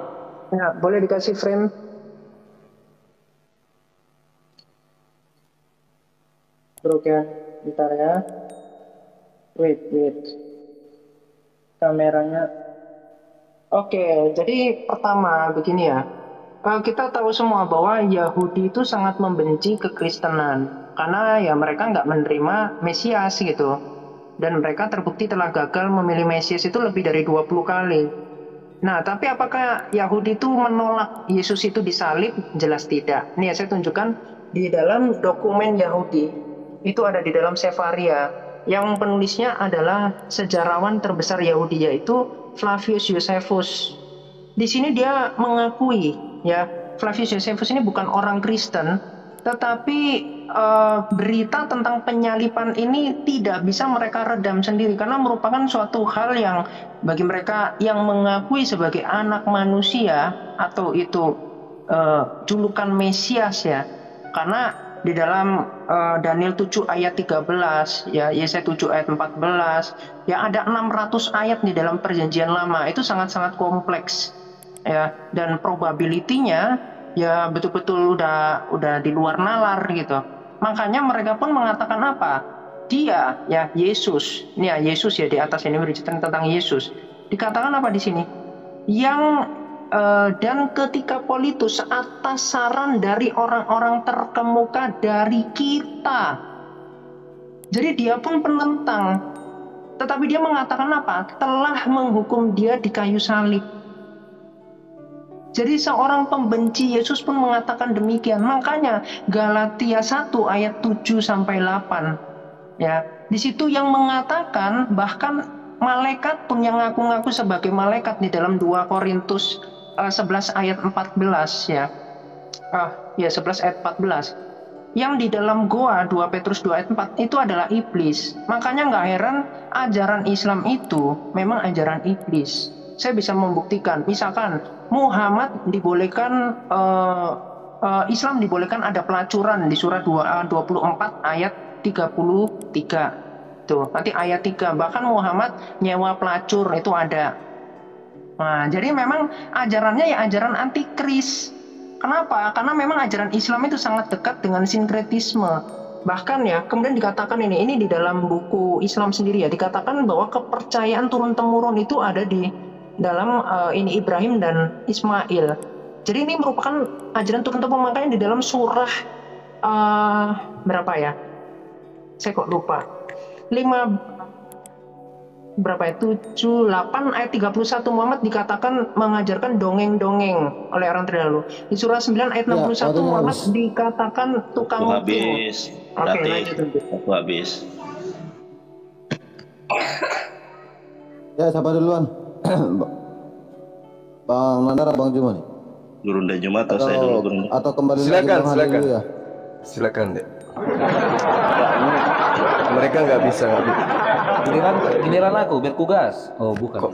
Ya, boleh dikasih frame. Bro Kiamat, bentar ya. Wait. Kameranya. Oke, jadi pertama begini ya. Kita tahu semua bahwa Yahudi itu sangat membenci kekristenan karena ya mereka nggak menerima Mesias gitu. Dan mereka terbukti telah gagal memilih Mesias itu lebih dari 20 kali. Nah, tapi apakah Yahudi itu menolak Yesus itu disalib? Jelas tidak. Nih, saya tunjukkan di dalam dokumen Yahudi. Itu ada di dalam Sefaria. Yang penulisnya adalah sejarawan terbesar Yahudi, yaitu Flavius Josephus. Di sini dia mengakui, ya, Flavius Josephus ini bukan orang Kristen, tetapi berita tentang penyalipan ini tidak bisa mereka redam sendiri karena merupakan suatu hal yang bagi mereka yang mengakui sebagai anak manusia atau itu julukan Mesias ya. Karena di dalam Daniel 7 ayat 13 ya, Yesaya 7 ayat 14 ya, ada 600 ayat di dalam perjanjian lama. Itu sangat-sangat kompleks ya, dan probability-nya ya betul-betul udah di luar nalar gitu. Makanya mereka pun mengatakan apa? Dia ya Yesus. Ini ya Yesus ya, di atas ini bercerita tentang Yesus. Dikatakan apa di sini? Yang dan ketika Politus atas saran dari orang-orang terkemuka dari kita. Jadi dia pun penentang. Tetapi dia mengatakan apa? Telah menghukum dia di kayu salib. Jadi seorang pembenci Yesus pun mengatakan demikian. Makanya Galatia 1 ayat 7 sampai 8 ya. Di situ yang mengatakan bahkan malaikat pun yang ngaku-ngaku sebagai malaikat di dalam 2 Korintus 11 ayat 14 ya. 11 ayat 14. Yang di dalam goa 2 Petrus 2 ayat 4 itu adalah iblis. Makanya nggak heran ajaran Islam itu memang ajaran iblis. Saya bisa membuktikan, misalkan Muhammad dibolehkan, Islam dibolehkan ada pelacuran di surah 24 ayat 33. Tuh, nanti ayat 3, bahkan Muhammad nyewa pelacur itu ada. Nah, jadi memang ajarannya ya ajaran antikris. Kenapa? Karena memang ajaran Islam itu sangat dekat dengan sinkretisme. Bahkan ya, kemudian dikatakan ini di dalam buku Islam sendiri ya, dikatakan bahwa kepercayaan turun-temurun itu ada di dalam ini Ibrahim dan Ismail. Jadi ini merupakan ajaran turun-temurun. Makanya di dalam surah berapa ya? Saya kok lupa. 7, 8 ayat 31 Muhammad dikatakan mengajarkan dongeng-dongeng oleh orang terdahulu. Di surah 9 ayat 61 ya, Muhammad dikatakan tukang habis. Oke, lanjut. Aku habis. Ya, siapa duluan? Bang Nandar, Bang Juma nih? Gurunda Juma atau saya dulu Gurunda? Atau kembali Silakan. lagi ya? Silakan deh. Mereka nggak bisa. Giliran aku biar kugas. Oh, bukan.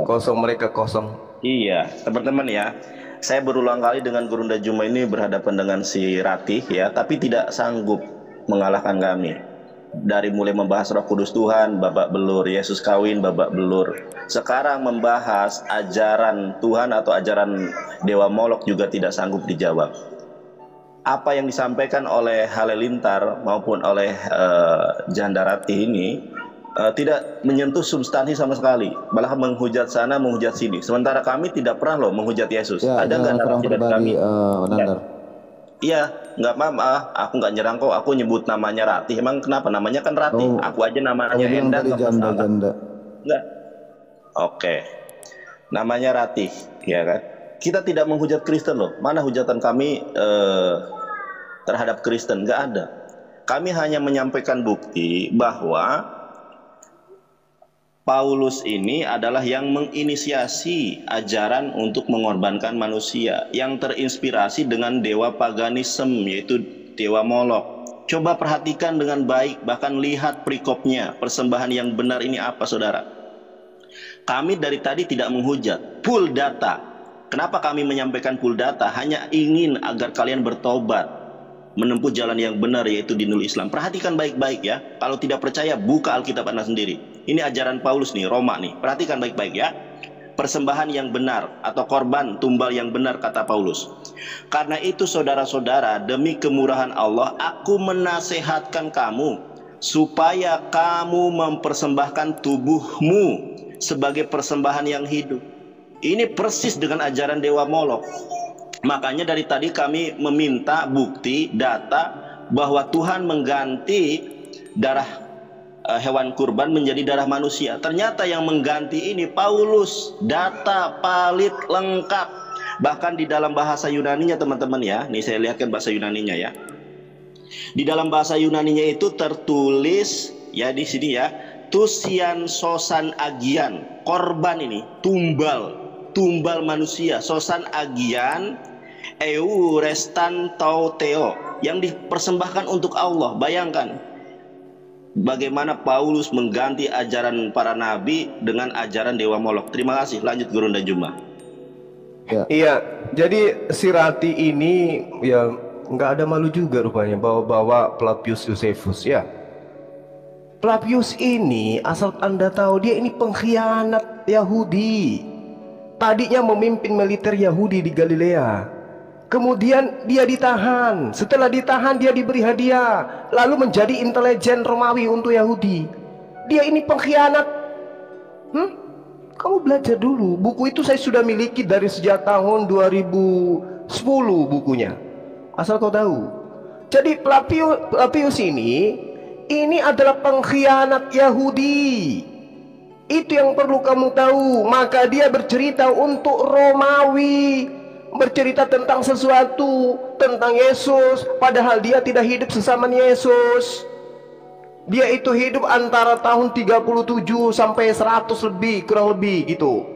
Kosong mereka kosong. Iya, teman-teman ya. Saya berulang kali dengan Gurunda Juma ini berhadapan dengan si Ratih ya, tapi tidak sanggup mengalahkan kami. Dari mulai membahas Roh Kudus Tuhan, babak belur, Yesus kawin, babak belur. Sekarang membahas ajaran Tuhan atau ajaran Dewa Molok juga tidak sanggup dijawab. Apa yang disampaikan oleh Halilintar maupun oleh Janda Ratih ini tidak menyentuh substansi sama sekali, malah menghujat sana, menghujat sini. Sementara kami tidak pernah loh menghujat Yesus. Ya, ada nggak narasi dari kami? Nandar. Iya, nggak apa-apa. Aku nggak nyerang kok. Aku nyebut namanya Ratih. Emang kenapa? Namanya kan Ratih. Aku aja namanya Endang. Janda. Enggak. Oke. Namanya Ratih, ya kan? Kita tidak menghujat Kristen loh. Mana hujatan kami terhadap Kristen? Nggak ada. Kami hanya menyampaikan bukti bahwa Paulus ini adalah yang menginisiasi ajaran untuk mengorbankan manusia, yang terinspirasi dengan dewa paganisme, yaitu dewa Molok. Coba perhatikan dengan baik, bahkan lihat perikopnya, persembahan yang benar ini apa, saudara. Kami dari tadi tidak menghujat, full data. Kenapa kami menyampaikan full data? Hanya ingin agar kalian bertobat, menempuh jalan yang benar, yaitu dinul Islam. Perhatikan baik-baik ya. Kalau tidak percaya, buka Alkitab Anda sendiri. Ini ajaran Paulus nih, Roma nih. Perhatikan baik-baik ya. Persembahan yang benar atau korban tumbal yang benar, kata Paulus. Karena itu saudara-saudara, demi kemurahan Allah, aku menasehatkan kamu supaya kamu mempersembahkan tubuhmu sebagai persembahan yang hidup. Ini persis dengan ajaran dewa Molok. Makanya dari tadi kami meminta bukti, data bahwa Tuhan mengganti darah hewan kurban menjadi darah manusia. Ternyata yang mengganti ini Paulus. Data valid lengkap. Bahkan di dalam bahasa Yunaninya, teman-teman ya. Nih saya lihatkan bahasa Yunaninya ya. Di dalam bahasa Yunaninya itu tertulis ya di sini ya, tusian sosan agian, korban ini, tumbal manusia, sosan agian eu restan tau teo, yang dipersembahkan untuk Allah. Bayangkan bagaimana Paulus mengganti ajaran para nabi dengan ajaran dewa Molok. Terima kasih. Lanjut Guru dan Juma. Ya. Iya, jadi si Rati ini ya nggak ada malu juga rupanya bawa-bawa Flavius Josephus ya. Flavius ini, asal Anda tahu, dia ini pengkhianat Yahudi. Tadinya memimpin militer Yahudi di Galilea. Kemudian dia ditahan. Setelah ditahan dia diberi hadiah, lalu menjadi intelijen Romawi untuk Yahudi. Dia ini pengkhianat. Kamu belajar dulu. Buku itu saya sudah miliki dari sejak tahun 2010 bukunya. Asal kau tahu. Jadi Flavius ini adalah pengkhianat Yahudi. Itu yang perlu kamu tahu. Maka dia bercerita untuk Romawi, bercerita tentang sesuatu, tentang Yesus, padahal dia tidak hidup sesama Yesus. Dia itu hidup antara tahun 37 sampai 100 lebih, kurang lebih gitu.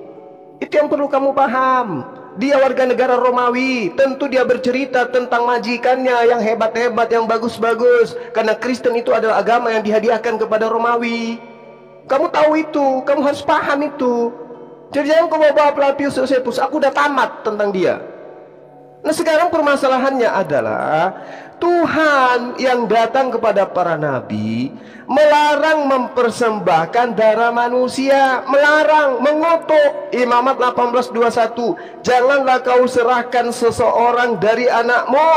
Itu yang perlu kamu paham. Dia warga negara Romawi. Tentu dia bercerita tentang majikannya yang hebat-hebat, yang bagus-bagus. Karena Kristen itu adalah agama yang dihadiahkan kepada Romawi. Kamu tahu itu, kamu harus paham itu. Jadi jangan kau bawa Flavius Josephus. Aku udah tamat tentang dia. Nah sekarang permasalahannya adalah Tuhan yang datang kepada para nabi melarang mempersembahkan darah manusia, melarang, mengutuk. Imamat 18:21, janganlah kau serahkan seseorang dari anakmu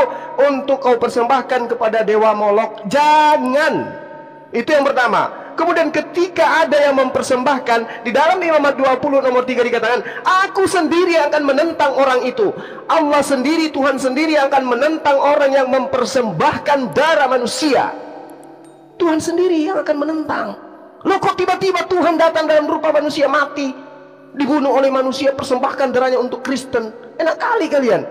untuk kau persembahkan kepada dewa Molok. Jangan. Itu yang pertama. Kemudian ketika ada yang mempersembahkan, di dalam Imamat 20 nomor 3 dikatakan, aku sendiri akan menentang orang itu. Allah sendiri, Tuhan sendiri akan menentang orang yang mempersembahkan darah manusia. Tuhan sendiri yang akan menentang. Loh kok tiba-tiba Tuhan datang dalam rupa manusia, mati, dibunuh oleh manusia, persembahkan darahnya untuk Kristen. Enak kali kalian.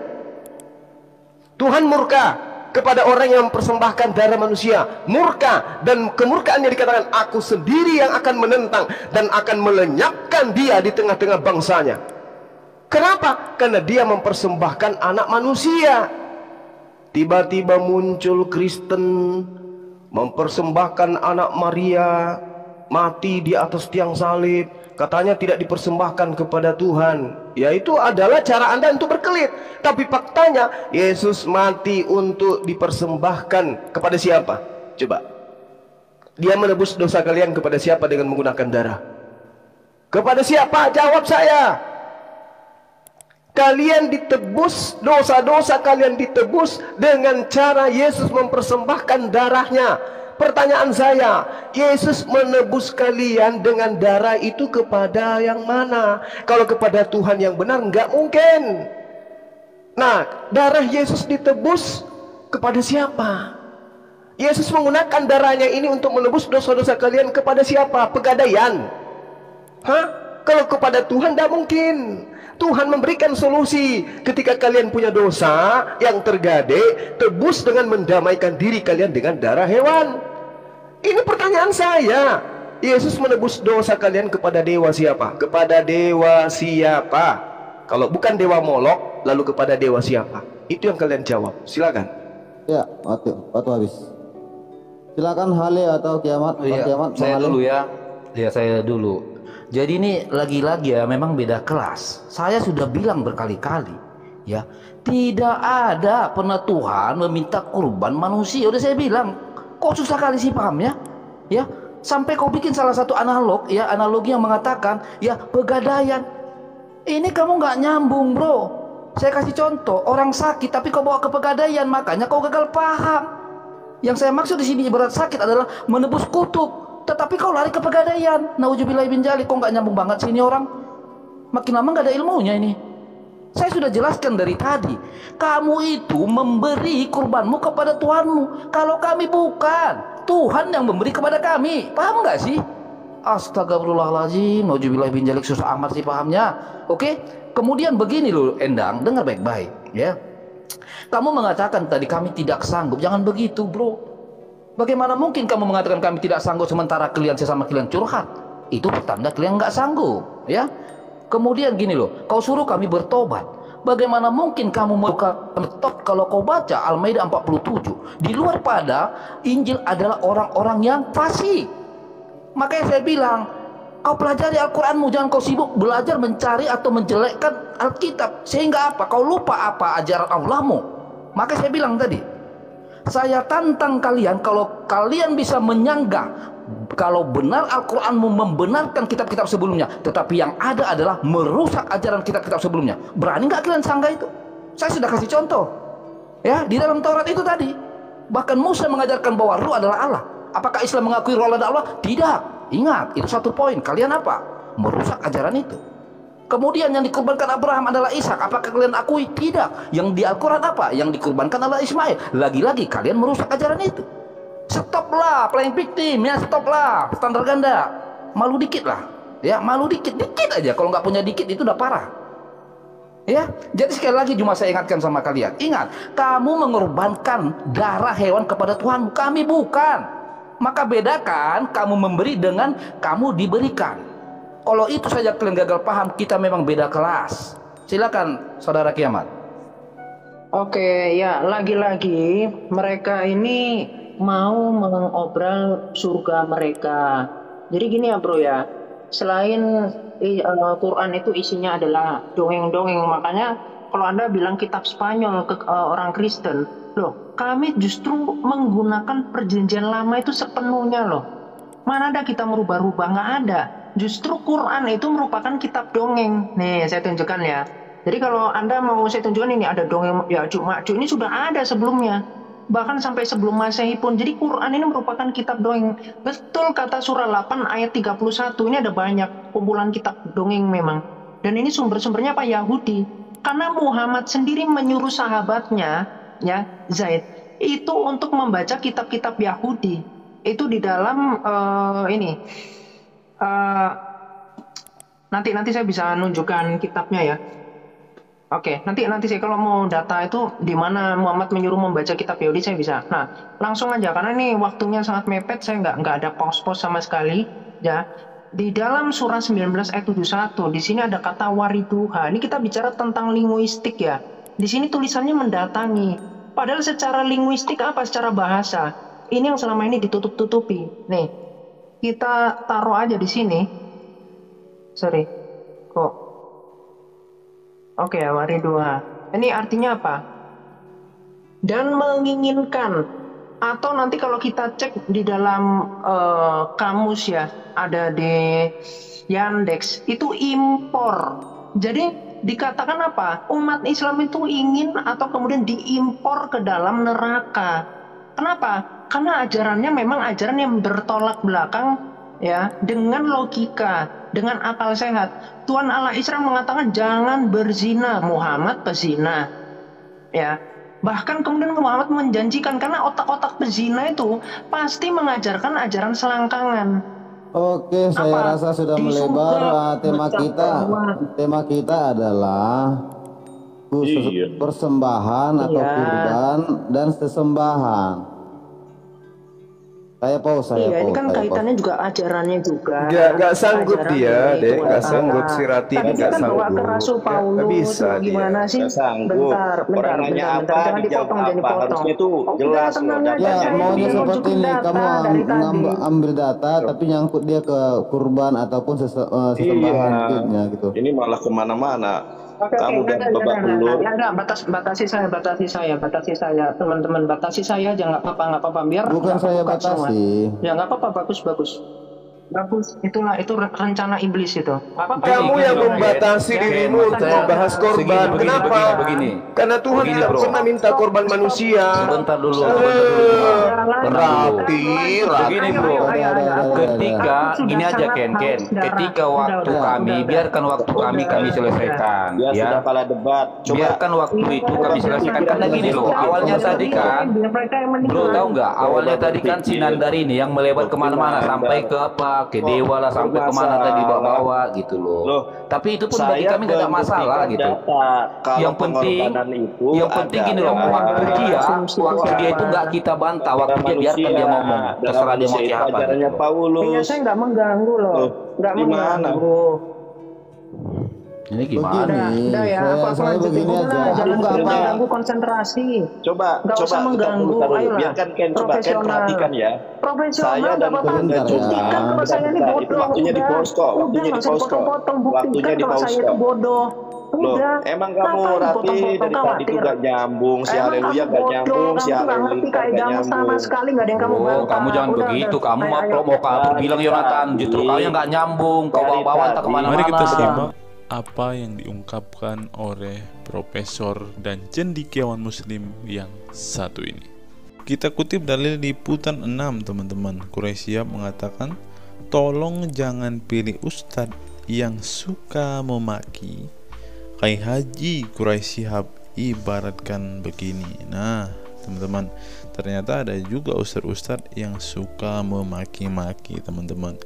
Tuhan murka kepada orang yang mempersembahkan darah manusia, murka, dan kemurkaannya dikatakan aku sendiri yang akan menentang dan akan melenyapkan dia di tengah-tengah bangsanya. Kenapa? Karena dia mempersembahkan anak manusia. Tiba-tiba muncul Kristen mempersembahkan anak Maria, mati di atas tiang salib, katanya tidak dipersembahkan kepada Tuhan. Ya itu adalah cara Anda untuk berkelit. Tapi faktanya Yesus mati untuk dipersembahkan kepada siapa? Coba. Dia menebus dosa kalian kepada siapa dengan menggunakan darah? Kepada siapa? Jawab saya. Kalian ditebus, dosa-dosa kalian ditebus dengan cara Yesus mempersembahkan darahnya. Pertanyaan saya, Yesus menebus kalian dengan darah itu kepada yang mana? Kalau kepada Tuhan yang benar, nggak mungkin. Nah, darah Yesus ditebus kepada siapa? Yesus menggunakan darahnya ini untuk menebus dosa-dosa kalian kepada siapa? Pegadaian? Hah? Kalau kepada Tuhan, nggak mungkin. Tuhan memberikan solusi. Ketika kalian punya dosa yang tergade, tebus dengan mendamaikan diri kalian dengan darah hewan. Ini pertanyaan saya. Yesus menebus dosa kalian kepada dewa siapa? Kepada dewa siapa? Kalau bukan dewa Molok, lalu kepada dewa siapa? Itu yang kalian jawab. Silakan. Ya, waktu habis. Silakan Hale atau Kiamat. Iya, Kiamat, saya Hale. dulu ya. Ya, saya dulu. Jadi ini lagi-lagi ya, memang beda kelas. Saya sudah bilang berkali-kali, ya, tidak ada pernah Tuhan meminta kurban manusia. Udah saya bilang, kok susah kali sih pahamnya, ya. Sampai kau bikin salah satu analog, ya, analogi yang mengatakan, ya, pegadaian. Ini kamu nggak nyambung, bro. Saya kasih contoh, orang sakit tapi kau bawa ke pegadaian, makanya kau gagal paham. Yang saya maksud di sini ibarat sakit adalah menebus kutub. Tetapi kau lari ke pegadaian. Nauzubillahi min dzalik. Kok nggak nyambung banget sih ini orang? Makin lama nggak ada ilmunya ini. Saya sudah jelaskan dari tadi. Kamu itu memberi kurbanmu kepada Tuhanmu. Kalau kami bukan, Tuhan yang memberi kepada kami. Paham nggak sih? Astagfirullahaladzim. Nauzubillahi min dzalik. Susah amat sih pahamnya. Oke? Kemudian begini loh, Endang, dengar baik-baik, ya. Kamu mengatakan tadi kami tidak sanggup. Jangan begitu, bro. Bagaimana mungkin kamu mengatakan kami tidak sanggup sementara kalian sesama kalian curhat? Itu pertanda kalian nggak sanggup, ya. Kemudian gini loh, kau suruh kami bertobat. Bagaimana mungkin kamu mau bertobat kalau kau baca Al-Maidah 47? Di luar pada Injil adalah orang-orang yang fasik. Makanya saya bilang, kau pelajari Al-Quranmu, jangan kau sibuk belajar mencari atau menjelekkan Alkitab. Sehingga apa? Kau lupa apa ajaran Allahmu. Maka saya bilang tadi, saya tantang kalian, kalau kalian bisa menyanggah kalau benar Al-Quranmu membenarkan kitab-kitab sebelumnya, tetapi yang ada adalah merusak ajaran kitab-kitab sebelumnya. Berani nggak kalian sanggah itu? Saya sudah kasih contoh, ya, di dalam Taurat itu tadi. Bahkan Musa mengajarkan bahwa Ruh adalah Allah. Apakah Islam mengakui Ruh adalah Allah? Tidak. Ingat, itu satu poin. Kalian apa? Merusak ajaran itu. Kemudian yang dikurbankan Abraham adalah Ishak. Apakah kalian akui? Tidak. Yang di Al-Quran apa? Yang dikurbankan adalah Ismail. Lagi-lagi kalian merusak ajaran itu. Stoplah playing victim, ya, stoplah standar ganda. Malu dikit lah, ya, malu dikit aja. Kalau nggak punya dikit itu udah parah, ya. Jadi sekali lagi cuma saya ingatkan sama kalian, ingat, kamu mengorbankan darah hewan kepada Tuhan, kami bukan. Maka bedakan kamu memberi dengan kamu diberikan. Kalau itu saja kalian gagal paham, kita memang beda kelas. Silakan saudara Kiamat. Oke, ya, lagi-lagi mereka ini mau mengobral surga mereka. Jadi gini ya bro ya, selain Quran itu isinya adalah dongeng-dongeng, makanya kalau Anda bilang kitab Spanyol ke orang Kristen, loh, kami justru menggunakan perjanjian lama itu sepenuhnya loh. Mana ada kita merubah-rubah, nggak ada. Justru Quran itu merupakan kitab dongeng. Nih, saya tunjukkan ya. Jadi kalau Anda mau saya tunjukkan ini ada dongeng Ya'juj Ma'juj, ini sudah ada sebelumnya. Bahkan sampai sebelum Masehi pun. Jadi Quran ini merupakan kitab dongeng. Betul kata surah 8 ayat 31. Ini ada banyak kumpulan kitab dongeng memang. Dan ini sumber-sumbernya apa? Yahudi. Karena Muhammad sendiri menyuruh sahabatnya, ya, Zaid, itu untuk membaca kitab-kitab Yahudi. Itu di dalam nanti saya bisa nunjukkan kitabnya ya. Oke, nanti saya kalau mau data itu di mana Muhammad menyuruh membaca kitab Yahudi saya bisa. Nah, langsung aja karena ini waktunya sangat mepet, saya nggak ada pause sama sekali ya. Di dalam surah 19 ayat 71 di sini ada kata wariduha. Ini kita bicara tentang linguistik ya. Di sini tulisannya mendatangi. Padahal secara linguistik apa? Secara bahasa. Ini yang selama ini ditutup-tutupi. Nih, kita taruh aja di sini. Sorry, kok? Oke, wariduha. Ini artinya apa? Dan menginginkan. Atau nanti kalau kita cek di dalam kamus ya, ada di Yandex, itu impor. Jadi dikatakan apa? Umat Islam itu ingin atau kemudian diimpor ke dalam neraka. Kenapa? Karena ajarannya memang ajaran yang bertolak belakang ya dengan logika, dengan akal sehat. Tuhan Allah Israel mengatakan jangan berzina, Muhammad pezina. Ya. Bahkan kemudian Muhammad menjanjikan karena otak-otak pezina itu pasti mengajarkan ajaran selangkangan. Oke, saya Apa? rasa sudah Di melebar. surga Tema kita adalah Iya. persembahan atau Iya. kurban dan sesembahan. Saya pause, Iya, ini kan saya pause. kaitannya juga ajarannya juga. Nggak sanggup Ajaran dia, dari Dek. Tuhan Nggak Allah. sanggup si Rati Tadi ini, dia nggak kan bawa ke sanggup. Rasul Nggak Paulus. bisa dia. Gimana sih? Nggak sanggup. Bentar, Orang nanya apa, jangan dijawab dipotong, jangan apa. dipotong. Harusnya tuh jelas loh, tenang aja, Ya, datanya saya ini. maunya belum seperti nunjukin ini. data Kamu dari tadi. ambil data, tapi nyangkut dia ke kurban ataupun sesembahan Iya. kitnya gitu. Ini malah kemana-mana. Oke, Kamu udah babak belur. batasi saya, teman-teman, batasi saya aja, nggak apa-apa, biar Bukan nggak saya kebuka semua. batasi. Ya nggak apa-apa, bagus. Itu rencana iblis itu. Nggak apa-apa. Kamu Gini yang loh, membatasi Ken. dirimu Ken, untuk saya- membahas korban. Begini, Kenapa? begini. Karena Tuhan Begini, tidak bro. pernah minta korban manusia. Sebentar dulu. Rati. Begini, bro. Ketika Sudah gini aja sangat Ken, haus darah. ketika waktu Udah. kami, biarkan waktu kami selesaikan, Dia ya. sudah kalah debat. Coba Biarkan waktu itu kami selesaikan, karena gini loh, awalnya tadi kan, bro tahu nggak, awalnya tadi kan si Nandar ini yang melebar kemana-mana, sampai ke apa, ke dewa lah, sampai kemana tadi bawa-bawa gitu loh. Loh, Tapi itu pun bagi kami nggak ada masalah membuktikan gitu. data. Kalau Yang penting, pengorbanan itu gini loh, waktu dia itu nggak kita bantah, waktu dia biarkan dia ngomong, terserah dia mau siapa. Ajarannya Gitu. Paulus. Iya, saya nggak mengganggu loh, Loh, nggak gimana? mengganggu. Ini gimana? Udah ya, apa saya lanjutin begini dulu aja. lah, jangan Aku nggak mengganggu konsentrasi. Coba, Nggak usah mengganggu, ayolah. biarkan Ken, coba Ken Profesional. perhatikan ya. Profesional, Saya nggak dan apa-apa. Bentar ya. Buktikan kalau saya ini Bentar, bodoh. itu waktunya di pause kok, waktunya Udah, di nggak usah pause kok. dipotong-potong. Waktunya Buktikan di kalau pause saya itu kok. bodoh. Loh, Udah. emang kamu Ngapain Rati dipotong-potong, dari tadi tuh khawatir? gak nyambung, si Emang Haleluya kamu gak bodoh, nyambung, si kamu nggak ngerti Haleluya gak kaedahmu sama nyambung. sekali, nggak ada yang kamu Oh, bantah. kamu jangan Udah. begitu. Kamu Ayo. mau kabur bilang Yonatan. Justru kau yang nggak nyambung. Kau Dari bawa-bawa entah tadi. kemana-mana. Mari kita simak apa yang diungkapkan oleh Profesor dan cendekiawan Muslim yang satu ini. Kita kutip dalil liputan 6, teman-teman. Quraisy Shihab mengatakan, tolong jangan pilih ustadz yang suka memaki. Kai Haji Quraisy Shihab ibaratkan begini. Nah, teman-teman, ternyata ada juga ustadz-ustadz yang suka memaki-maki, teman-teman.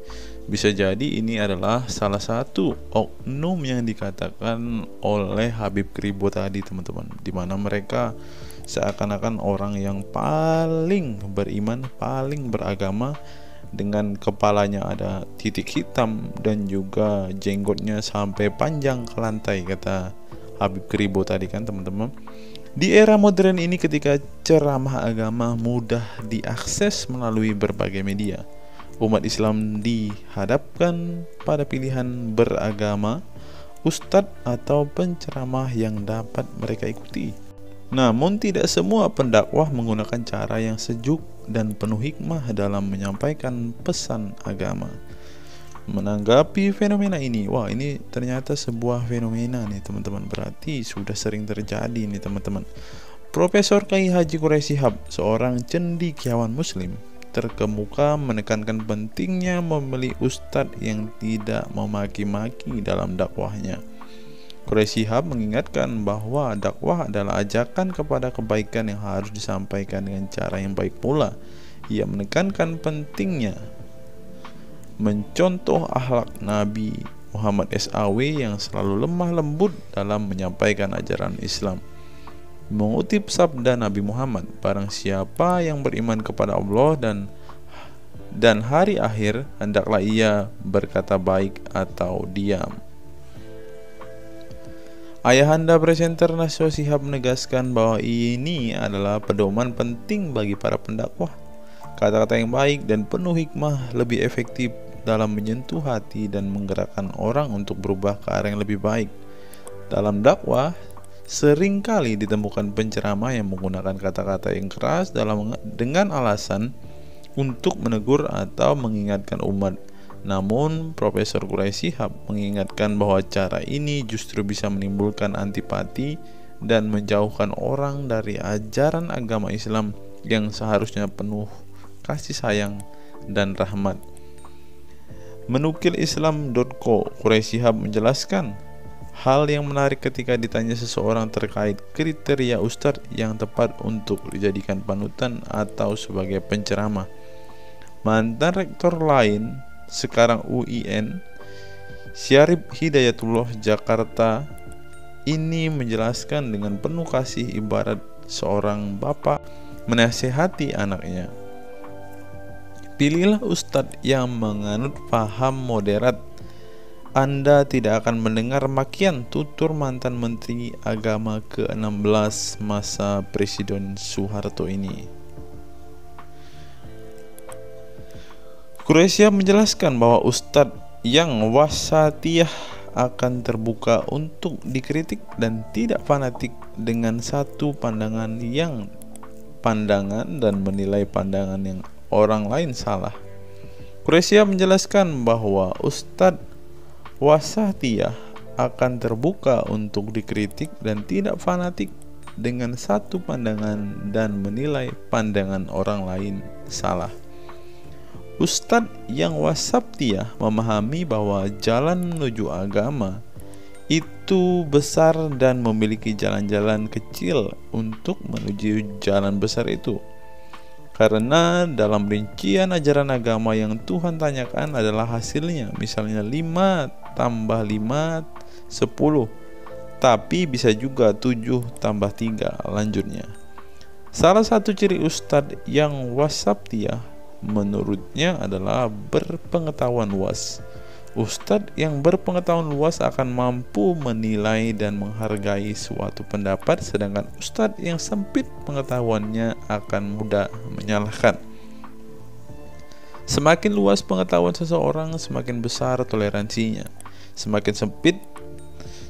Bisa jadi ini adalah salah satu oknum yang dikatakan oleh Habib Kribo tadi, teman-teman, di mana mereka seakan-akan orang yang paling beriman, paling beragama, dengan kepalanya ada titik hitam dan juga jenggotnya sampai panjang ke lantai, kata Habib Kribo tadi kan, teman-teman. Di era modern ini, ketika ceramah agama mudah diakses melalui berbagai media, umat Islam dihadapkan pada pilihan beragama, ustadz atau penceramah yang dapat mereka ikuti. Namun tidak semua pendakwah menggunakan cara yang sejuk dan penuh hikmah dalam menyampaikan pesan agama. Menanggapi fenomena ini, wah ini ternyata sebuah fenomena nih, teman-teman, berarti sudah sering terjadi nih, teman-teman. Profesor Kiai Haji Quraisy Shihab, seorang cendekiawan Muslim, terkemuka menekankan pentingnya memilih ustadz yang tidak memaki-maki dalam dakwahnya. Quraisy Shihab mengingatkan bahwa dakwah adalah ajakan kepada kebaikan yang harus disampaikan dengan cara yang baik pula. Ia menekankan pentingnya mencontoh akhlak Nabi Muhammad SAW yang selalu lemah lembut dalam menyampaikan ajaran Islam. Mengutip sabda Nabi Muhammad, barang siapa yang beriman kepada Allah dan hari akhir, hendaklah ia berkata baik atau diam. Ayahanda presenter Nasyo Shihab menegaskan bahwa ini adalah pedoman penting bagi para pendakwah. Kata-kata yang baik dan penuh hikmah lebih efektif dalam menyentuh hati dan menggerakkan orang untuk berubah ke arah yang lebih baik. Dalam dakwah, seringkali ditemukan penceramah yang menggunakan kata-kata yang keras dengan alasan untuk menegur atau mengingatkan umat. Namun, Profesor Quraisy Shihab mengingatkan bahwa cara ini justru bisa menimbulkan antipati dan menjauhkan orang dari ajaran agama Islam yang seharusnya penuh kasih sayang dan rahmat. Menukil Islam.co, Quraisy Shihab menjelaskan hal yang menarik ketika ditanya seseorang terkait kriteria ustadz yang tepat untuk dijadikan panutan atau sebagai penceramah. Mantan rektor lain sekarang UIN, Syarif Hidayatullah Jakarta, ini menjelaskan dengan penuh kasih ibarat seorang bapak menasihati anaknya. Pilihlah ustadz yang menganut paham moderat. Anda tidak akan mendengar makian tutur mantan Menteri Agama ke-16 masa Presiden Soeharto ini. Quraisyah menjelaskan bahwa ustadz yang wasatiyah akan terbuka untuk dikritik dan tidak fanatik dengan satu pandangan dan menilai pandangan yang orang lain salah. Quraisyah menjelaskan bahwa ustadz wasatiyah akan terbuka untuk dikritik dan tidak fanatik dengan satu pandangan dan menilai pandangan orang lain salah. Ustadz yang wasatiyah memahami bahwa jalan menuju agama itu besar dan memiliki jalan-jalan kecil untuk menuju jalan besar itu. Karena dalam rincian ajaran agama yang Tuhan tanyakan adalah hasilnya, misalnya 5 tambah 5 10, tapi bisa juga 7 tambah 3 lanjutnya. Salah satu ciri ustadz yang wasatiyah menurutnya adalah berpengetahuan luas. Ustadz yang berpengetahuan luas akan mampu menilai dan menghargai suatu pendapat, sedangkan ustadz yang sempit pengetahuannya akan mudah menyalahkan. Semakin luas pengetahuan seseorang, semakin besar toleransinya. Semakin sempit,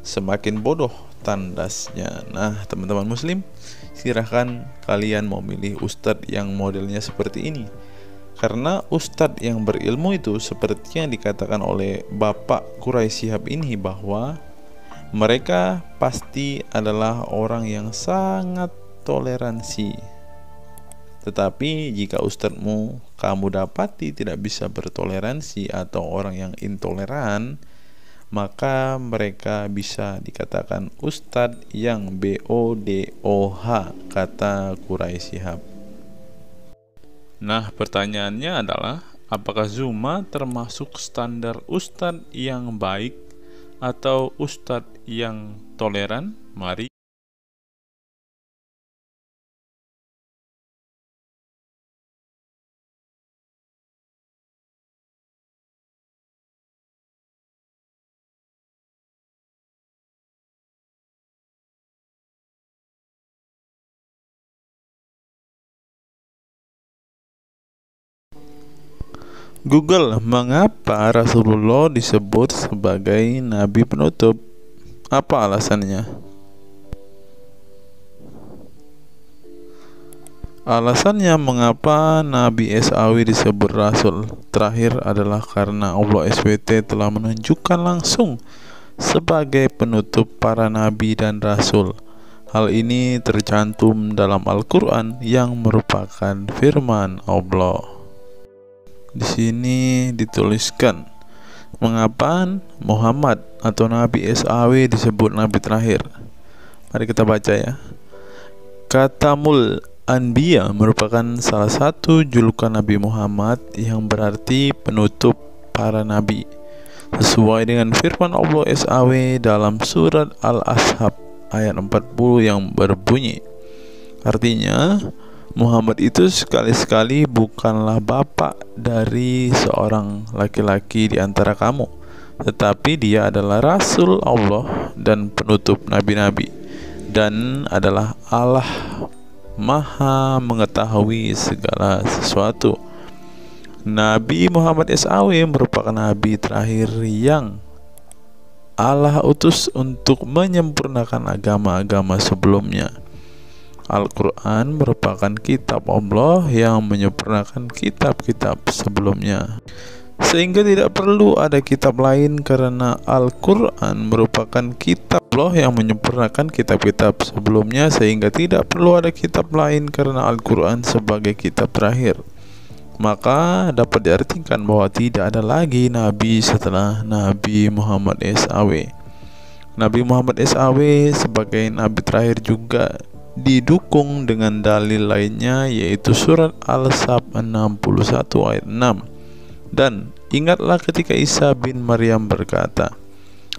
semakin bodoh tandasnya. Nah, teman-teman muslim, silahkan kalian mau milih ustadz yang modelnya seperti ini. Karena ustadz yang berilmu itu seperti yang dikatakan oleh Bapak Quraisyah ini, bahwa mereka pasti adalah orang yang sangat toleransi. Tetapi jika ustadzmu kamu dapati tidak bisa bertoleransi atau orang yang intoleran, maka mereka bisa dikatakan ustadz yang BODOH, kata Quraisyah. Nah, pertanyaannya adalah, apakah Zuma termasuk standar ustadz yang baik atau ustadz yang toleran? Mari Google, mengapa Rasulullah disebut sebagai nabi penutup? Apa alasannya? Alasannya mengapa Nabi SAW disebut Rasul terakhir adalah karena Allah SWT telah menunjukkan langsung sebagai penutup para nabi dan rasul. Hal ini tercantum dalam Al-Quran yang merupakan firman Allah. Di sini dituliskan, mengapa Muhammad atau Nabi SAW disebut Nabi terakhir? Mari kita baca ya. Katamul Anbiya merupakan salah satu julukan Nabi Muhammad yang berarti penutup para nabi, sesuai dengan firman Allah SAW dalam surat Al-Ashab ayat 40 yang berbunyi, artinya Muhammad itu sekali-sekali bukanlah bapak dari seorang laki-laki di antara kamu, tetapi dia adalah Rasul Allah dan penutup nabi-nabi, dan adalah Allah Maha mengetahui segala sesuatu. Nabi Muhammad SAW merupakan nabi terakhir yang Allah utus untuk menyempurnakan agama-agama sebelumnya. Al-Quran merupakan kitab Allah yang menyempurnakan kitab-kitab sebelumnya, sehingga tidak perlu ada kitab lain, karena Al-Quran merupakan kitab Allah yang menyempurnakan kitab-kitab sebelumnya, sehingga tidak perlu ada kitab lain karena Al-Quran sebagai kitab terakhir. Maka dapat diartikan bahwa tidak ada lagi nabi setelah Nabi Muhammad SAW. Nabi Muhammad SAW sebagai nabi terakhir juga didukung dengan dalil lainnya, yaitu surat Al-Sab 61 ayat 6, dan Ingatlah ketika Isa bin Maryam berkata,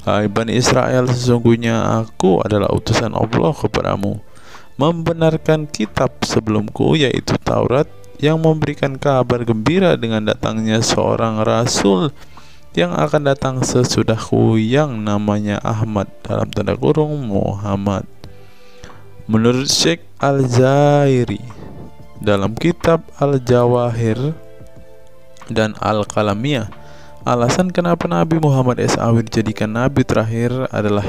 "Hai Bani Israel, sesungguhnya aku adalah utusan Allah kepadamu, membenarkan kitab sebelumku, yaitu Taurat, yang memberikan kabar gembira dengan datangnya seorang rasul yang akan datang sesudahku, yang namanya Ahmad, dalam tanda kurung Muhammad." Menurut Syekh Al-Zairi dalam kitab Al-Jawahir dan Al-Kalamiyah, alasan kenapa Nabi Muhammad SAW dijadikan nabi terakhir adalah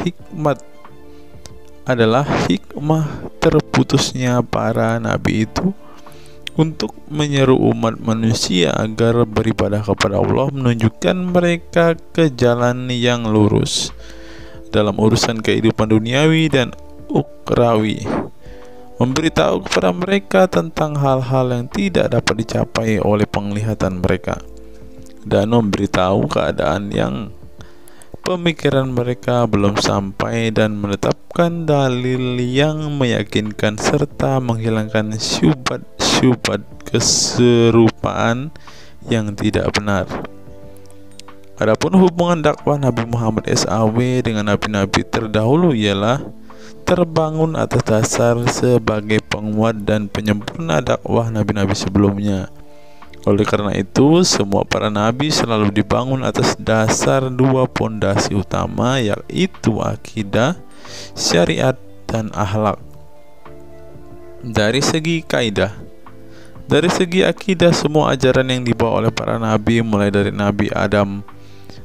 hikmah terputusnya para nabi itu untuk menyeru umat manusia agar beribadah kepada Allah, menunjukkan mereka ke jalan yang lurus dalam urusan kehidupan duniawi dan ukhrawi, memberitahu kepada mereka tentang hal-hal yang tidak dapat dicapai oleh penglihatan mereka, dan memberitahu keadaan yang pemikiran mereka belum sampai, dan menetapkan dalil yang meyakinkan serta menghilangkan syubhat keserupaan yang tidak benar. Adapun hubungan dakwah Nabi Muhammad SAW dengan nabi-nabi terdahulu ialah terbangun atas dasar sebagai penguat dan penyempurna dakwah nabi-nabi sebelumnya. Oleh karena itu, semua para nabi selalu dibangun atas dasar dua pondasi utama, yaitu akidah, syariat, dan akhlak. Dari segi kaidah, dari segi akidah, semua ajaran yang dibawa oleh para nabi, mulai dari Nabi Adam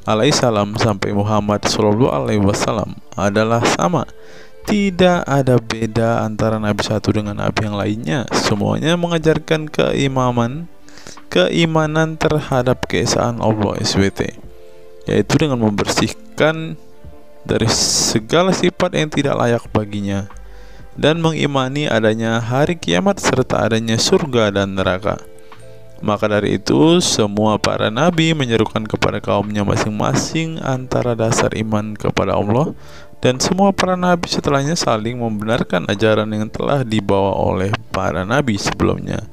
alaihissalam sampai Muhammad SAW, adalah sama. Tidak ada beda antara nabi satu dengan nabi yang lainnya. Semuanya mengajarkan keimanan terhadap keesaan Allah SWT, yaitu dengan membersihkan dari segala sifat yang tidak layak baginya, dan mengimani adanya hari kiamat serta adanya surga dan neraka. Maka dari itu, semua para nabi menyerukan kepada kaumnya masing-masing antara dasar iman kepada Allah, dan semua para nabi setelahnya saling membenarkan ajaran yang telah dibawa oleh para nabi sebelumnya.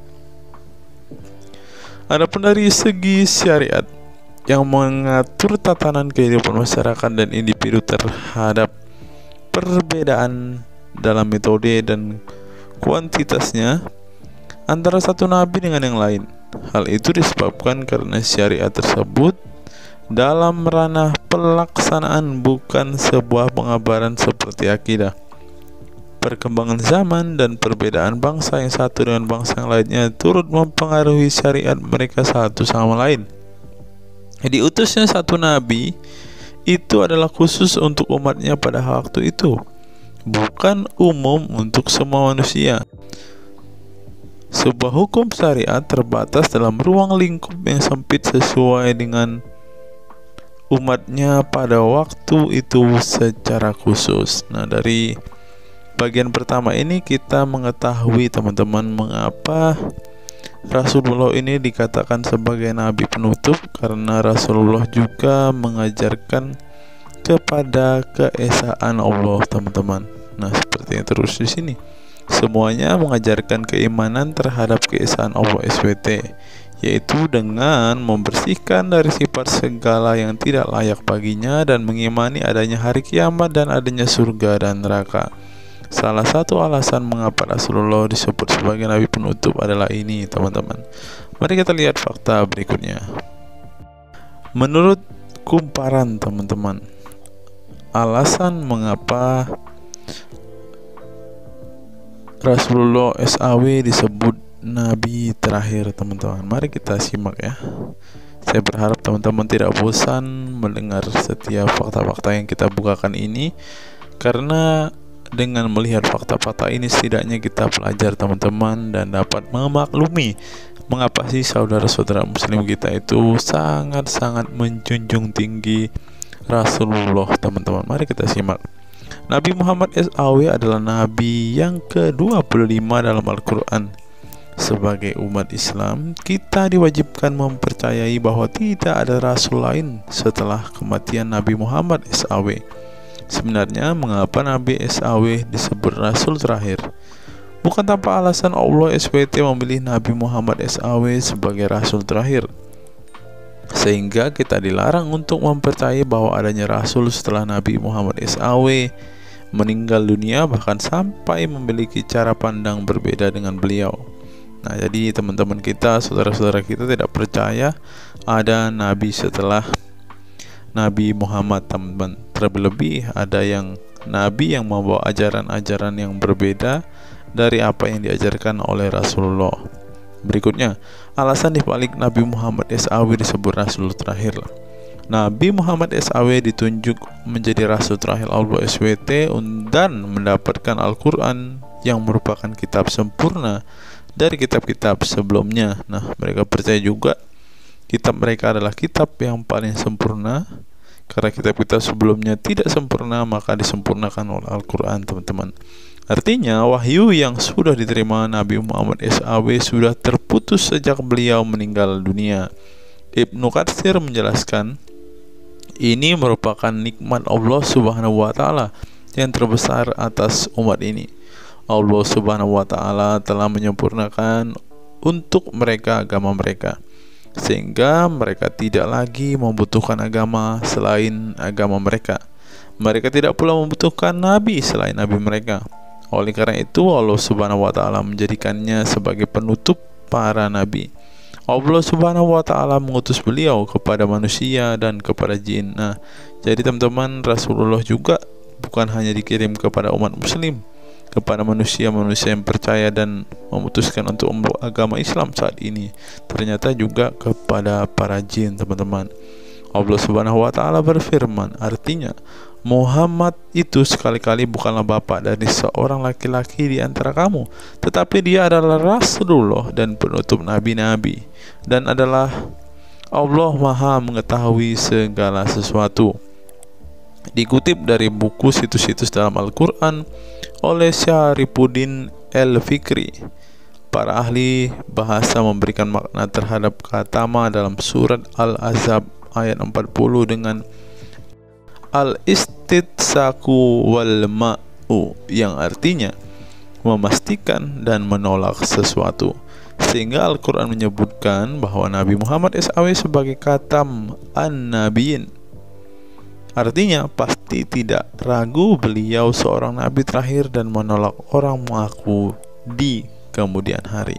Adapun dari segi syariat yang mengatur tatanan kehidupan masyarakat dan individu terhadap perbedaan dalam metode dan kuantitasnya antara satu nabi dengan yang lain. Hal itu disebabkan karena syariat tersebut dalam ranah pelaksanaan, bukan sebuah pengabaran seperti akidah. Perkembangan zaman dan perbedaan bangsa yang satu dengan bangsa yang lainnya turut mempengaruhi syariat mereka satu sama lain. Diutusnya satu nabi itu adalah khusus untuk umatnya pada waktu itu, bukan umum untuk semua manusia. Sebuah hukum syariat terbatas dalam ruang lingkup yang sempit sesuai dengan umatnya pada waktu itu secara khusus. Nah, dari bagian pertama ini kita mengetahui, teman-teman, mengapa Rasulullah ini dikatakan sebagai nabi penutup, karena Rasulullah juga mengajarkan kepada keesaan Allah, teman-teman. Nah, seperti yang terus di sini, semuanya mengajarkan keimanan terhadap keesaan Allah SWT, yaitu dengan membersihkan dari sifat segala yang tidak layak baginya, dan mengimani adanya hari kiamat dan adanya surga dan neraka. Salah satu alasan mengapa Rasulullah disebut sebagai nabi penutup adalah ini, teman-teman. Mari kita lihat fakta berikutnya. Menurut kumparan, teman-teman, alasan mengapa Rasulullah SAW disebut nabi terakhir, teman-teman, mari kita simak ya. Saya berharap teman-teman tidak bosan mendengar setiap fakta-fakta yang kita bukakan ini, karena dengan melihat fakta-fakta ini setidaknya kita belajar, teman-teman, dan dapat memaklumi mengapa sih saudara-saudara muslim kita itu sangat-sangat menjunjung tinggi Rasulullah, teman-teman. Mari kita simak. Nabi Muhammad SAW adalah nabi yang ke-25 dalam Al-Quran. Sebagai umat Islam, kita diwajibkan mempercayai bahwa tidak ada rasul lain setelah kematian Nabi Muhammad SAW. Sebenarnya, mengapa Nabi SAW disebut rasul terakhir? Bukan tanpa alasan Allah SWT memilih Nabi Muhammad SAW sebagai rasul terakhir. Sehingga kita dilarang untuk mempercayai bahwa adanya Rasul setelah Nabi Muhammad SAW meninggal dunia, bahkan sampai memiliki cara pandang berbeda dengan beliau. Nah, jadi teman-teman kita, saudara-saudara kita tidak percaya ada Nabi setelah Nabi Muhammad, teman-teman. Terlebih ada yang Nabi yang membawa ajaran-ajaran yang berbeda dari apa yang diajarkan oleh Rasulullah. Berikutnya, alasan dibalik Nabi Muhammad SAW disebut Rasul terakhir. Nabi Muhammad SAW ditunjuk menjadi Rasul terakhir Allah SWT dan mendapatkan Al-Quran yang merupakan kitab sempurna dari kitab-kitab sebelumnya. Nah, mereka percaya juga kitab mereka adalah kitab yang paling sempurna. Karena kitab-kitab sebelumnya tidak sempurna, maka disempurnakan oleh Al-Quran, teman-teman. Artinya, wahyu yang sudah diterima Nabi Muhammad SAW sudah terputus sejak beliau meninggal dunia. Ibnu Katsir menjelaskan, ini merupakan nikmat Allah Subhanahu wa Ta'ala yang terbesar atas umat ini. Allah Subhanahu wa Ta'ala telah menyempurnakan untuk mereka agama mereka, sehingga mereka tidak lagi membutuhkan agama selain agama mereka. Mereka tidak pula membutuhkan nabi selain nabi mereka. Oleh karena itu, Allah Subhanahu wa Ta'ala menjadikannya sebagai penutup para nabi. Allah Subhanahu wa Ta'ala mengutus beliau kepada manusia dan kepada jin. Nah, jadi teman-teman, Rasulullah juga bukan hanya dikirim kepada umat muslim, kepada manusia-manusia yang percaya dan memutuskan untuk memeluk agama Islam saat ini, ternyata juga kepada para jin, teman-teman. Allah Subhanahu wa Ta'ala berfirman, artinya Muhammad itu sekali-kali bukanlah bapak dari seorang laki-laki di antara kamu, tetapi dia adalah Rasulullah dan penutup nabi-nabi, dan adalah Allah Maha mengetahui segala sesuatu. Dikutip dari buku situs-situs dalam Al-Quran oleh Syarifuddin El-Fikri, para ahli bahasa memberikan makna terhadap kata ma dalam surat Al-Ahzab ayat 40 dengan al-istitsaku wal ma'u, yang artinya memastikan dan menolak sesuatu. Sehingga Al-Quran menyebutkan bahwa Nabi Muhammad SAW sebagai khatam an-nabiyin, artinya pasti tidak ragu beliau seorang nabi terakhir dan menolak orang mengaku di kemudian hari.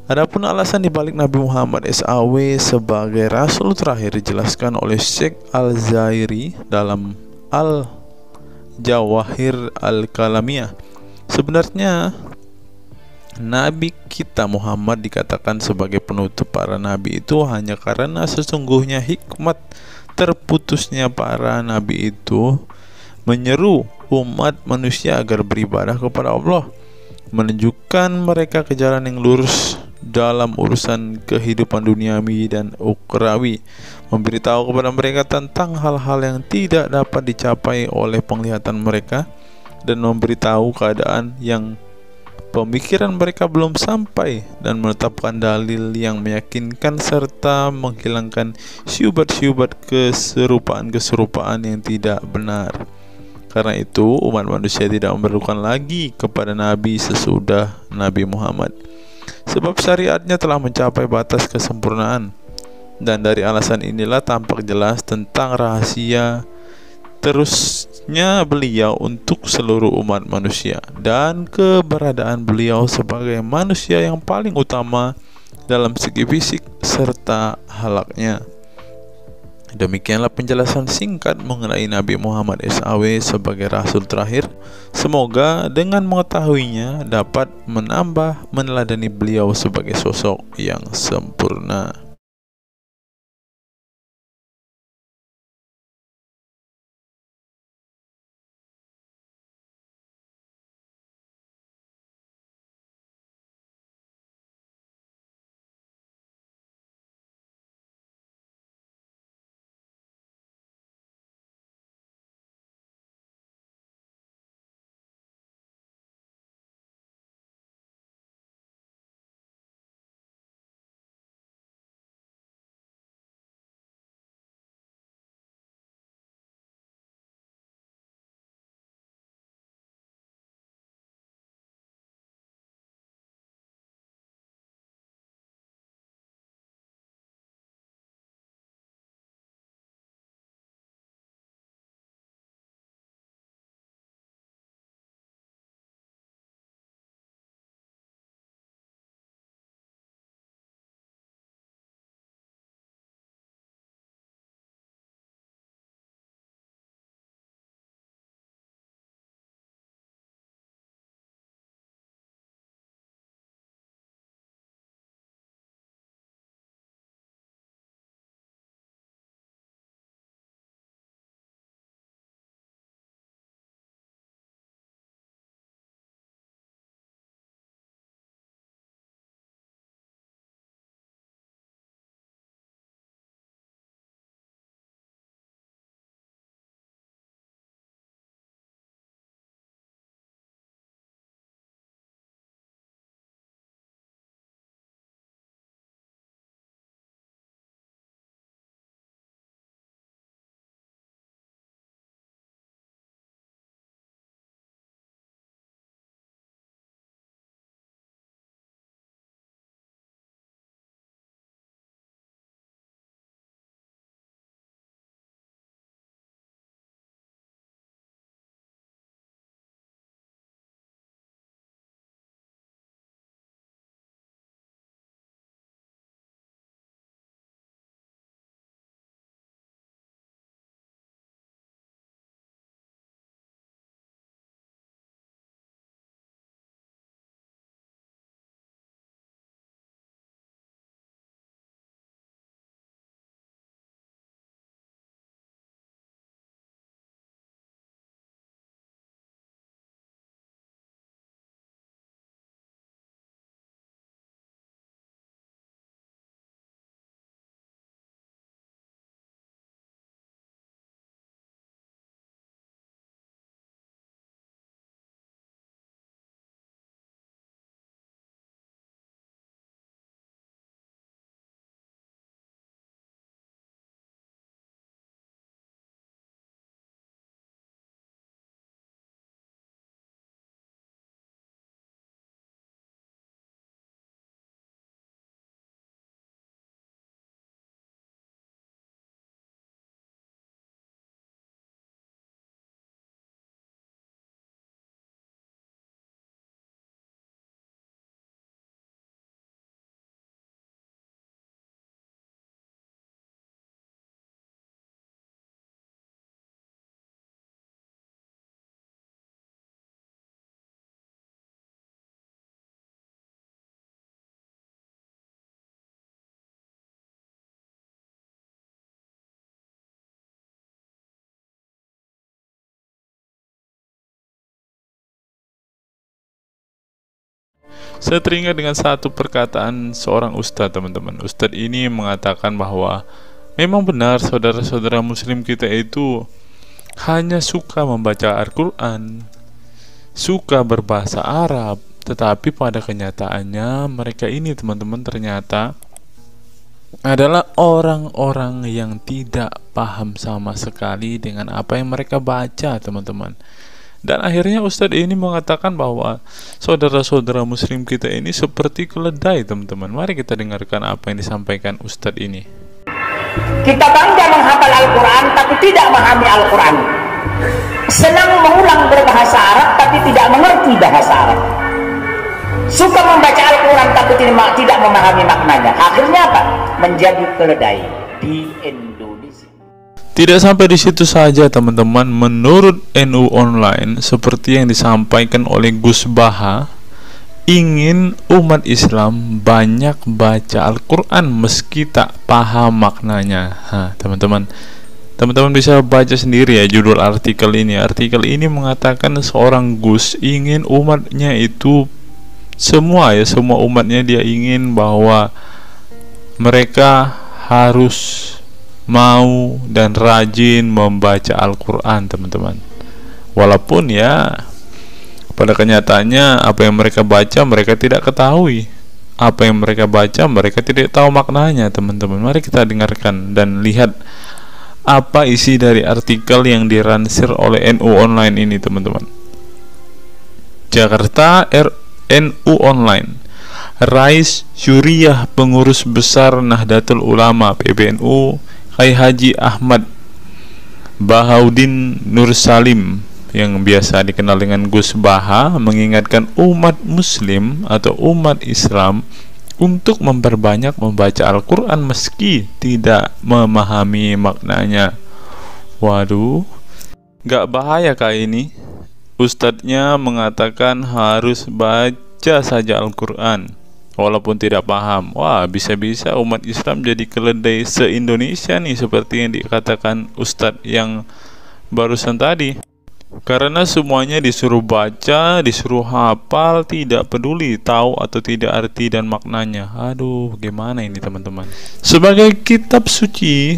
Adapun alasan dibalik Nabi Muhammad SAW sebagai Rasul terakhir dijelaskan oleh Syekh Al-Zairi dalam Al-Jawahir Al-Kalamiyah. Sebenarnya Nabi kita Muhammad dikatakan sebagai penutup para nabi itu hanya karena sesungguhnya hikmat terputusnya para nabi itu menyeru umat manusia agar beribadah kepada Allah, menunjukkan mereka ke jalan yang lurus dalam urusan kehidupan duniawi dan ukhrawi, memberitahu kepada mereka tentang hal-hal yang tidak dapat dicapai oleh penglihatan mereka, dan memberitahu keadaan yang pemikiran mereka belum sampai, dan menetapkan dalil yang meyakinkan serta menghilangkan syubhat-syubhat keserupaan-keserupaan yang tidak benar. Karena itu, umat manusia tidak memerlukan lagi kepada nabi sesudah Nabi Muhammad, sebab syariatnya telah mencapai batas kesempurnaan. Dan dari alasan inilah tampak jelas tentang rahasia terusnya beliau untuk seluruh umat manusia, dan keberadaan beliau sebagai manusia yang paling utama dalam segi fisik serta halaknya. Demikianlah penjelasan singkat mengenai Nabi Muhammad SAW sebagai Rasul terakhir. Semoga dengan mengetahuinya dapat menambah meneladani beliau sebagai sosok yang sempurna. Saya teringat dengan satu perkataan seorang ustadz, teman-teman. Ustadz ini mengatakan bahwa memang benar saudara-saudara muslim kita itu hanya suka membaca Al-Quran, suka berbahasa Arab, tetapi pada kenyataannya mereka ini, teman-teman, ternyata adalah orang-orang yang tidak paham sama sekali dengan apa yang mereka baca, teman-teman. Dan akhirnya Ustadz ini mengatakan bahwa saudara-saudara muslim kita ini seperti keledai, teman-teman. Mari kita dengarkan apa yang disampaikan Ustadz ini. Kita bangga menghafal Al-Quran tapi tidak memahami Al-Quran. Senang mengulang berbahasa Arab tapi tidak mengerti bahasa Arab. Suka membaca Al-Quran tapi tidak memahami maknanya. Akhirnya apa? Menjadi keledai di Indonesia. Tidak sampai di situ saja, teman-teman. Menurut NU Online, seperti yang disampaikan oleh Gus Baha, ingin umat Islam banyak baca Al-Quran meski tak paham maknanya. Teman-teman bisa baca sendiri ya judul artikel ini. Artikel ini mengatakan seorang Gus ingin umatnya itu semua umatnya dia ingin bahwa mereka harus mau dan rajin membaca Al-Quran, teman-teman. Walaupun ya pada kenyataannya apa yang mereka baca mereka tidak ketahui, apa yang mereka baca mereka tidak tahu maknanya, teman-teman. Mari kita dengarkan dan lihat apa isi dari artikel yang diransir oleh NU Online ini, teman-teman. Jakarta, NU Online. Rais Syuriah Pengurus Besar Nahdlatul Ulama PBNU Kiai Haji Ahmad Bahaudin Nur Salim yang biasa dikenal dengan Gus Baha mengingatkan umat muslim atau umat Islam untuk memperbanyak membaca Al-Quran meski tidak memahami maknanya. Waduh, gak bahaya kah ini? Ustadznya mengatakan harus baca saja Al-Quran walaupun tidak paham. Wah, bisa-bisa umat Islam jadi keledai se-Indonesia nih, seperti yang dikatakan Ustadz yang barusan tadi. Karena semuanya disuruh baca, disuruh hafal, tidak peduli tahu atau tidak arti dan maknanya. Aduh, gimana ini, teman-teman? Sebagai kitab suci,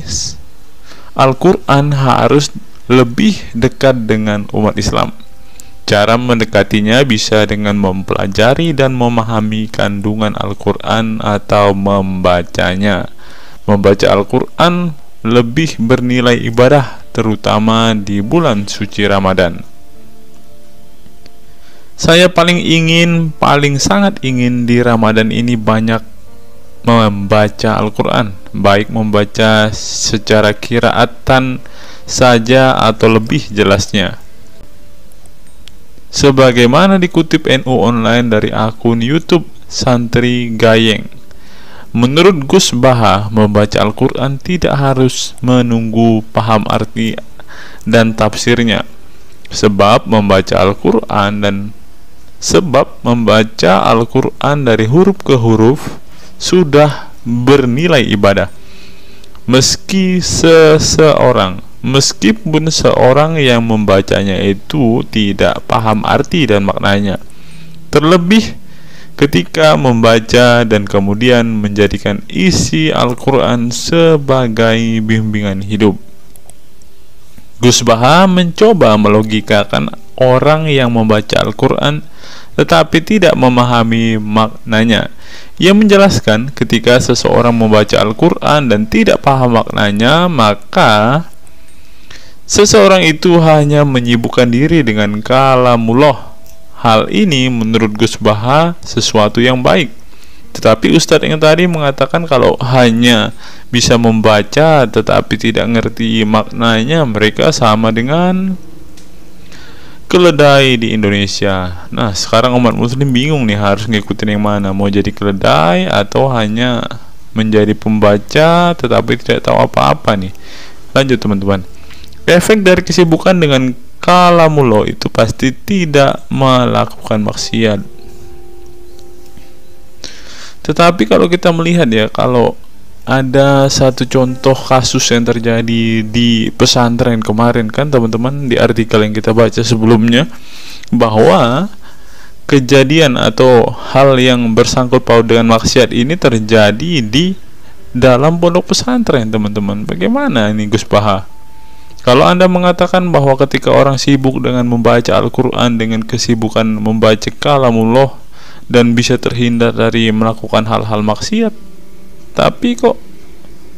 Al-Quran harus lebih dekat dengan umat Islam. Cara mendekatinya bisa dengan mempelajari dan memahami kandungan Al-Quran atau membacanya. Membaca Al-Quran lebih bernilai ibadah, terutama di bulan suci Ramadan. Saya paling sangat ingin di Ramadan ini banyak membaca Al-Quran, baik membaca secara qiraatan saja atau lebih jelasnya. Sebagaimana dikutip NU Online dari akun YouTube Santri Gayeng, menurut Gus Baha, membaca Al-Quran tidak harus menunggu paham arti dan tafsirnya, sebab membaca Al-Quran dari huruf ke huruf sudah bernilai ibadah. Meskipun seorang yang membacanya itu tidak paham arti dan maknanya, terlebih ketika membaca dan kemudian menjadikan isi Al-Quran sebagai bimbingan hidup. Gus Baha mencoba melogikakan orang yang membaca Al-Quran tetapi tidak memahami maknanya. Ia menjelaskan ketika seseorang membaca Al-Quran dan tidak paham maknanya, maka seseorang itu hanya menyibukkan diri dengan kalamullah. Hal ini menurut Gus Baha sesuatu yang baik. Tetapi Ustadz yang tadi mengatakan kalau hanya bisa membaca tetapi tidak ngerti maknanya, mereka sama dengan keledai di Indonesia. Nah, sekarang umat muslim bingung nih harus ngikutin yang mana, mau jadi keledai atau hanya menjadi pembaca tetapi tidak tahu apa-apa nih. Lanjut, teman-teman. Efek dari kesibukan dengan kalamullah itu pasti tidak melakukan maksiat. Tetapi kalau kita melihat ya, kalau ada satu contoh kasus yang terjadi di pesantren kemarin kan, teman-teman, di artikel yang kita baca sebelumnya, bahwa kejadian atau hal yang bersangkut paut dengan maksiat ini terjadi di dalam pondok pesantren, teman-teman. Bagaimana ini Gus Baha? Kalau Anda mengatakan bahwa ketika orang sibuk dengan membaca Al-Quran, dengan kesibukan membaca kalamullah, dan bisa terhindar dari melakukan hal-hal maksiat, tapi kok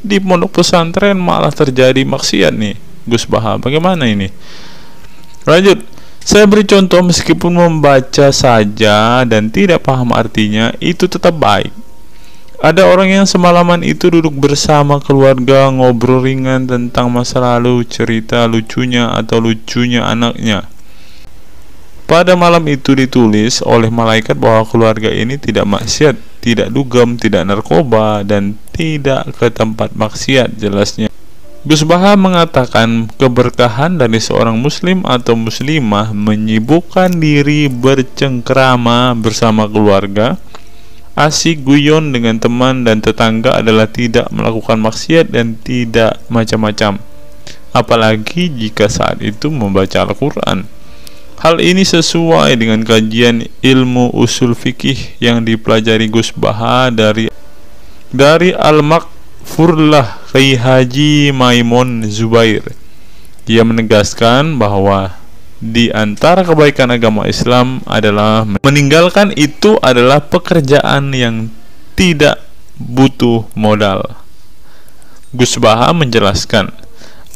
di pondok pesantren malah terjadi maksiat nih Gus Baha, bagaimana ini? Lanjut, saya beri contoh, meskipun membaca saja dan tidak paham artinya, itu tetap baik. Ada orang yang semalaman itu duduk bersama keluarga, ngobrol ringan tentang masa lalu, cerita lucunya atau lucunya anaknya. Pada malam itu ditulis oleh malaikat bahwa keluarga ini tidak maksiat, tidak dugem, tidak narkoba, dan tidak ke tempat maksiat, jelasnya. Gus Baha mengatakan keberkahan dari seorang muslim atau muslimah menyibukkan diri bercengkrama bersama keluarga, asik guyon dengan teman dan tetangga adalah tidak melakukan maksiat dan tidak macam-macam, apalagi jika saat itu membaca Al-Quran. Hal ini sesuai dengan kajian ilmu usul fikih yang dipelajari Gus Baha dari Al-Makfurlah Kiai Haji Maimun Zubair. Dia menegaskan bahwa di antara kebaikan agama Islam adalah meninggalkan itu adalah pekerjaan yang tidak butuh modal. Gus Baha menjelaskan,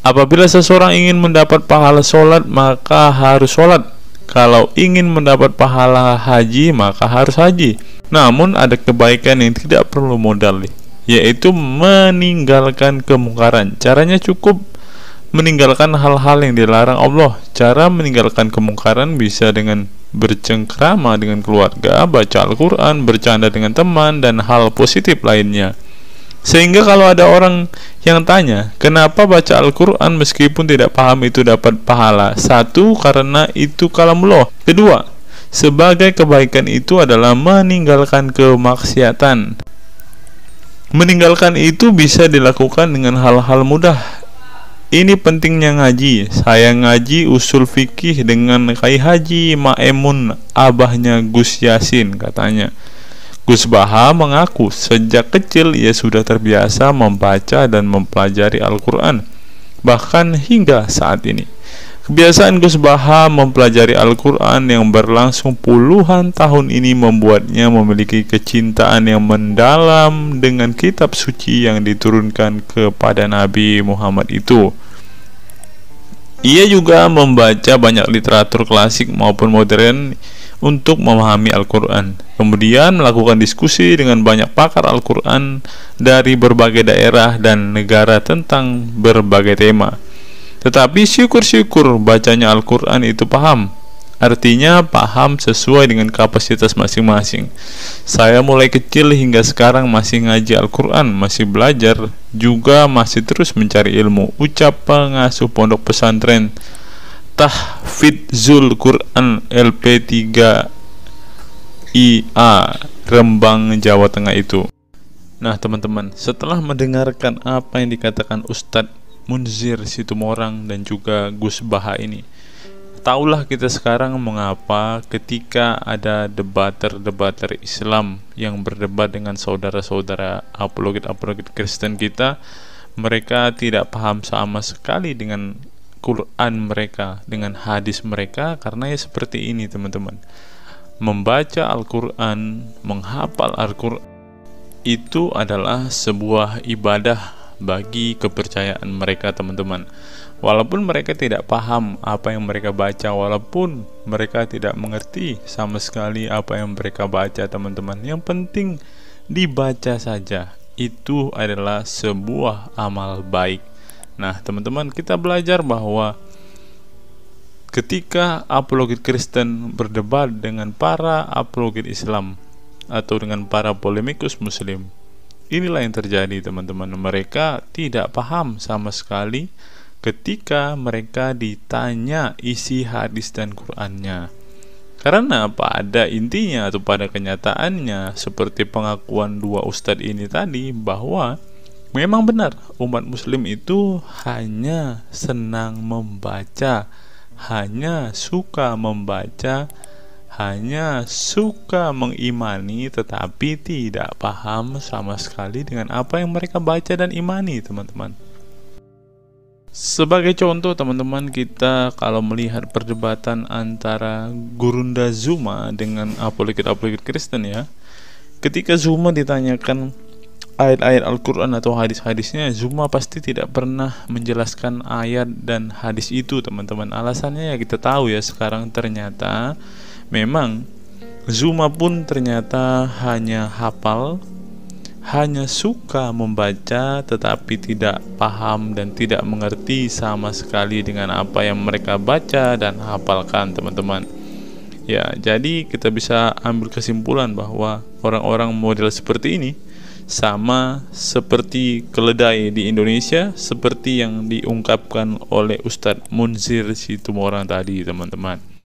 apabila seseorang ingin mendapat pahala sholat, maka harus sholat. Kalau ingin mendapat pahala haji, maka harus haji. Namun ada kebaikan yang tidak perlu modal, yaitu meninggalkan kemungkaran. Caranya cukup meninggalkan hal-hal yang dilarang Allah. Cara meninggalkan kemungkaran bisa dengan bercengkrama dengan keluarga, baca Al-Quran, bercanda dengan teman, dan hal positif lainnya. Sehingga kalau ada orang yang tanya, kenapa baca Al-Quran meskipun tidak paham itu dapat pahala? Satu, karena itu kalamullah. Kedua, sebagai kebaikan itu adalah meninggalkan kemaksiatan. Meninggalkan itu bisa dilakukan dengan hal-hal mudah. Ini pentingnya ngaji. Saya ngaji usul fikih dengan Kiai Haji Maimun, abahnya Gus Yasin, katanya. Gus Baha mengaku sejak kecil ia sudah terbiasa membaca dan mempelajari Al-Quran, bahkan hingga saat ini. Kebiasaan Gus Baha mempelajari Al-Quran yang berlangsung puluhan tahun ini membuatnya memiliki kecintaan yang mendalam dengan kitab suci yang diturunkan kepada Nabi Muhammad itu. Ia juga membaca banyak literatur klasik maupun modern untuk memahami Al-Quran, kemudian melakukan diskusi dengan banyak pakar Al-Quran dari berbagai daerah dan negara tentang berbagai tema. Tetapi syukur-syukur bacanya Al-Quran itu paham. Artinya paham sesuai dengan kapasitas masing-masing. Saya mulai kecil hingga sekarang masih ngaji Al-Quran, masih belajar, juga masih terus mencari ilmu. Ucap pengasuh pondok pesantren Tahfidzul Quran LP3 IA Rembang, Jawa Tengah itu. Nah teman-teman, setelah mendengarkan apa yang dikatakan Ustadz Munzir Situmorang dan juga Gus Baha ini, taulah kita sekarang mengapa ketika ada debater Islam yang berdebat dengan saudara-saudara apologet Kristen kita, mereka tidak paham sama sekali dengan Quran mereka, dengan hadis mereka, karena ya seperti ini teman-teman. Membaca Al-Quran, menghafal Al-Quran itu adalah sebuah ibadah bagi kepercayaan mereka teman-teman. Walaupun mereka tidak paham apa yang mereka baca, walaupun mereka tidak mengerti sama sekali apa yang mereka baca teman-teman, yang penting dibaca saja, itu adalah sebuah amal baik. Nah teman-teman, kita belajar bahwa ketika apologet Kristen berdebat dengan para apologet Islam atau dengan para polemikus Muslim, inilah yang terjadi teman-teman. Mereka tidak paham sama sekali ketika mereka ditanya isi hadis dan Qur'annya. Karena pada intinya atau pada kenyataannya, seperti pengakuan dua ustadz ini tadi, bahwa memang benar umat muslim itu hanya senang membaca, hanya suka membaca, hanya suka mengimani tetapi tidak paham sama sekali dengan apa yang mereka baca dan imani, teman-teman. Sebagai contoh, teman-teman, kita kalau melihat perdebatan antara Gurunda Zuma dengan apologet-apologet Kristen ya, ketika Zuma ditanyakan ayat-ayat Al-Quran atau hadis-hadisnya, Zuma pasti tidak pernah menjelaskan ayat dan hadis itu, teman-teman. Alasannya ya kita tahu ya, sekarang ternyata memang Zuma pun ternyata hanya hafal, hanya suka membaca tetapi tidak paham dan tidak mengerti sama sekali dengan apa yang mereka baca dan hafalkan, teman-teman. Ya, jadi kita bisa ambil kesimpulan bahwa orang-orang model seperti ini sama seperti keledai di Indonesia, seperti yang diungkapkan oleh Ustadz Munzir Situmorang tadi, teman-teman.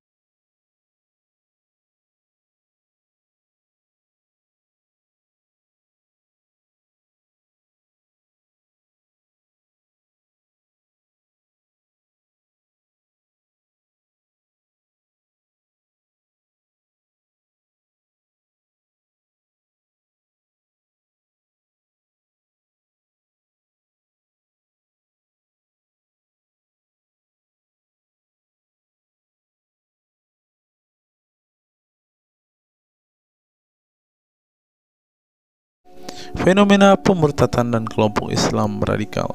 Fenomena pemurtadan dan kelompok Islam radikal.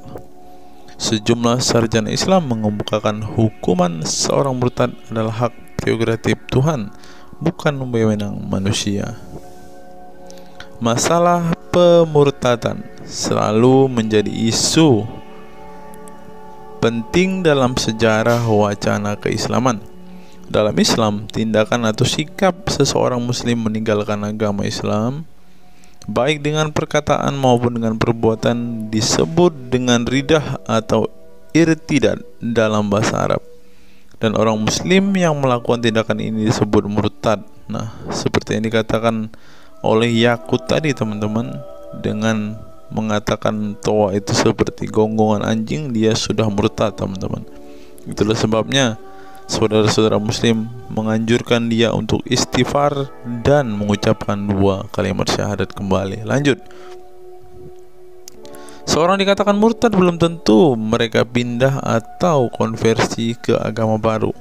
Sejumlah sarjana Islam mengemukakan hukuman seorang murtad adalah hak prerogatif Tuhan, bukan wewenang manusia. Masalah pemurtadan selalu menjadi isu penting dalam sejarah wacana keislaman. Dalam Islam, tindakan atau sikap seseorang muslim meninggalkan agama Islam, baik dengan perkataan maupun dengan perbuatan, disebut dengan ridah atau irtidad dalam bahasa Arab. Dan orang muslim yang melakukan tindakan ini disebut murtad. Nah, seperti yang dikatakan oleh Yakut tadi, teman-teman, dengan mengatakan toa itu seperti gonggongan anjing, dia sudah murtad, teman-teman. Itulah sebabnya saudara-saudara muslim menganjurkan dia untuk istighfar dan mengucapkan 2 kalimat syahadat kembali. Lanjut. Seorang dikatakan murtad belum tentu mereka pindah atau konversi ke agama baru.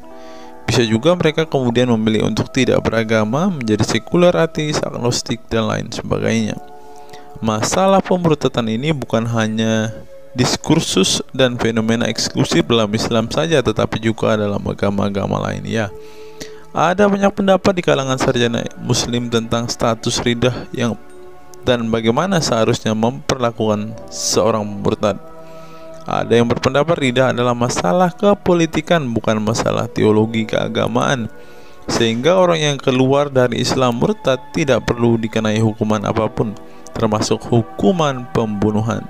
Bisa juga mereka kemudian memilih untuk tidak beragama, menjadi sekuler, ateis, agnostik, dan lain sebagainya. Masalah pemurtadan ini bukan hanya diskursus dan fenomena eksklusif dalam Islam saja, tetapi juga dalam agama-agama lain ya. Ada banyak pendapat di kalangan sarjana muslim tentang status ridah dan bagaimana seharusnya memperlakukan seorang murtad. Ada yang berpendapat ridah adalah masalah kepolitikan, bukan masalah teologi keagamaan, sehingga orang yang keluar dari Islam murtad tidak perlu dikenai hukuman apapun, termasuk hukuman pembunuhan.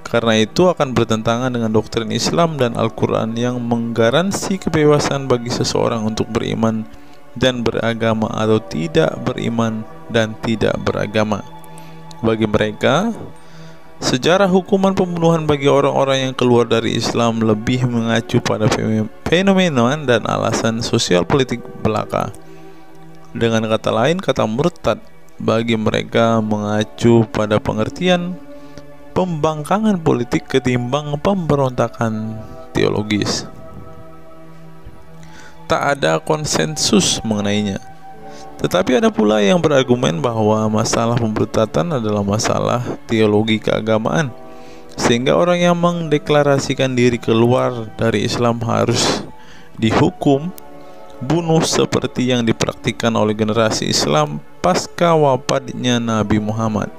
Karena itu akan bertentangan dengan doktrin Islam dan Al-Quran yang menggaransi kebebasan bagi seseorang untuk beriman dan beragama atau tidak beriman dan tidak beragama. Bagi mereka, sejarah hukuman pembunuhan bagi orang-orang yang keluar dari Islam lebih mengacu pada fenomena dan alasan sosial politik belaka. Dengan kata lain, kata murtad bagi mereka mengacu pada pengertian pembangkangan politik ketimbang pemberontakan teologis. Tak ada konsensus mengenainya. Tetapi ada pula yang berargumen bahwa masalah pemurtadan adalah masalah teologi keagamaan, sehingga orang yang mendeklarasikan diri keluar dari Islam harus dihukum bunuh seperti yang dipraktikkan oleh generasi Islam pasca wafatnya Nabi Muhammad.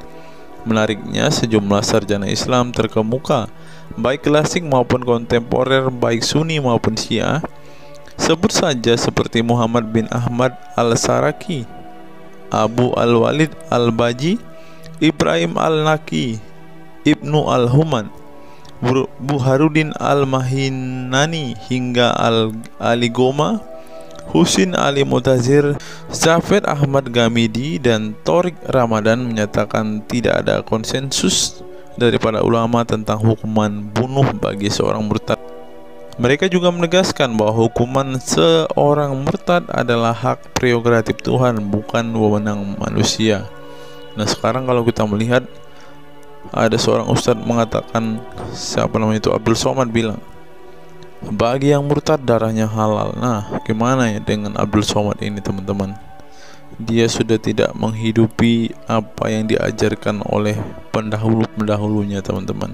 Menariknya, sejumlah sarjana Islam terkemuka, baik klasik maupun kontemporer, baik Sunni maupun Syiah, sebut saja seperti Muhammad bin Ahmad al-Saraki, Abu al-Walid al-Baji, Ibrahim al-Naqi, Ibnu al-Human, Buharuddin al-Mahinani, hingga Ali Goma, Husin Ali Mutazir, Zafed Ahmad Gamidi, dan Torik Ramadan menyatakan tidak ada konsensus dari para ulama tentang hukuman bunuh bagi seorang murtad. Mereka juga menegaskan bahwa hukuman seorang murtad adalah hak prerogatif Tuhan, bukan wewenang manusia. Nah, sekarang kalau kita melihat ada seorang ustadz mengatakan, siapa namanya itu, Abdul Somad bilang, bagi yang murtad darahnya halal. Nah, gimana ya dengan Abdul Somad ini, teman-teman? Dia sudah tidak menghidupi apa yang diajarkan oleh pendahulu-pendahulunya, teman-teman.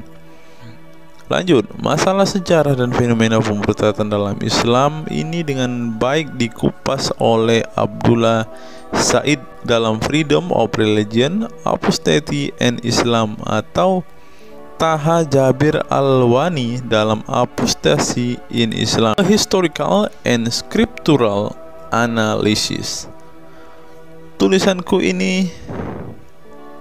Lanjut, masalah sejarah dan fenomena pemurtadan dalam Islam ini dengan baik dikupas oleh Abdullah Said dalam Freedom of Religion, Apostasy and Islam, atau Taha Jabir Al-Wani dalam Apostasy in Islam, A Historical and Scriptural Analysis. Tulisanku ini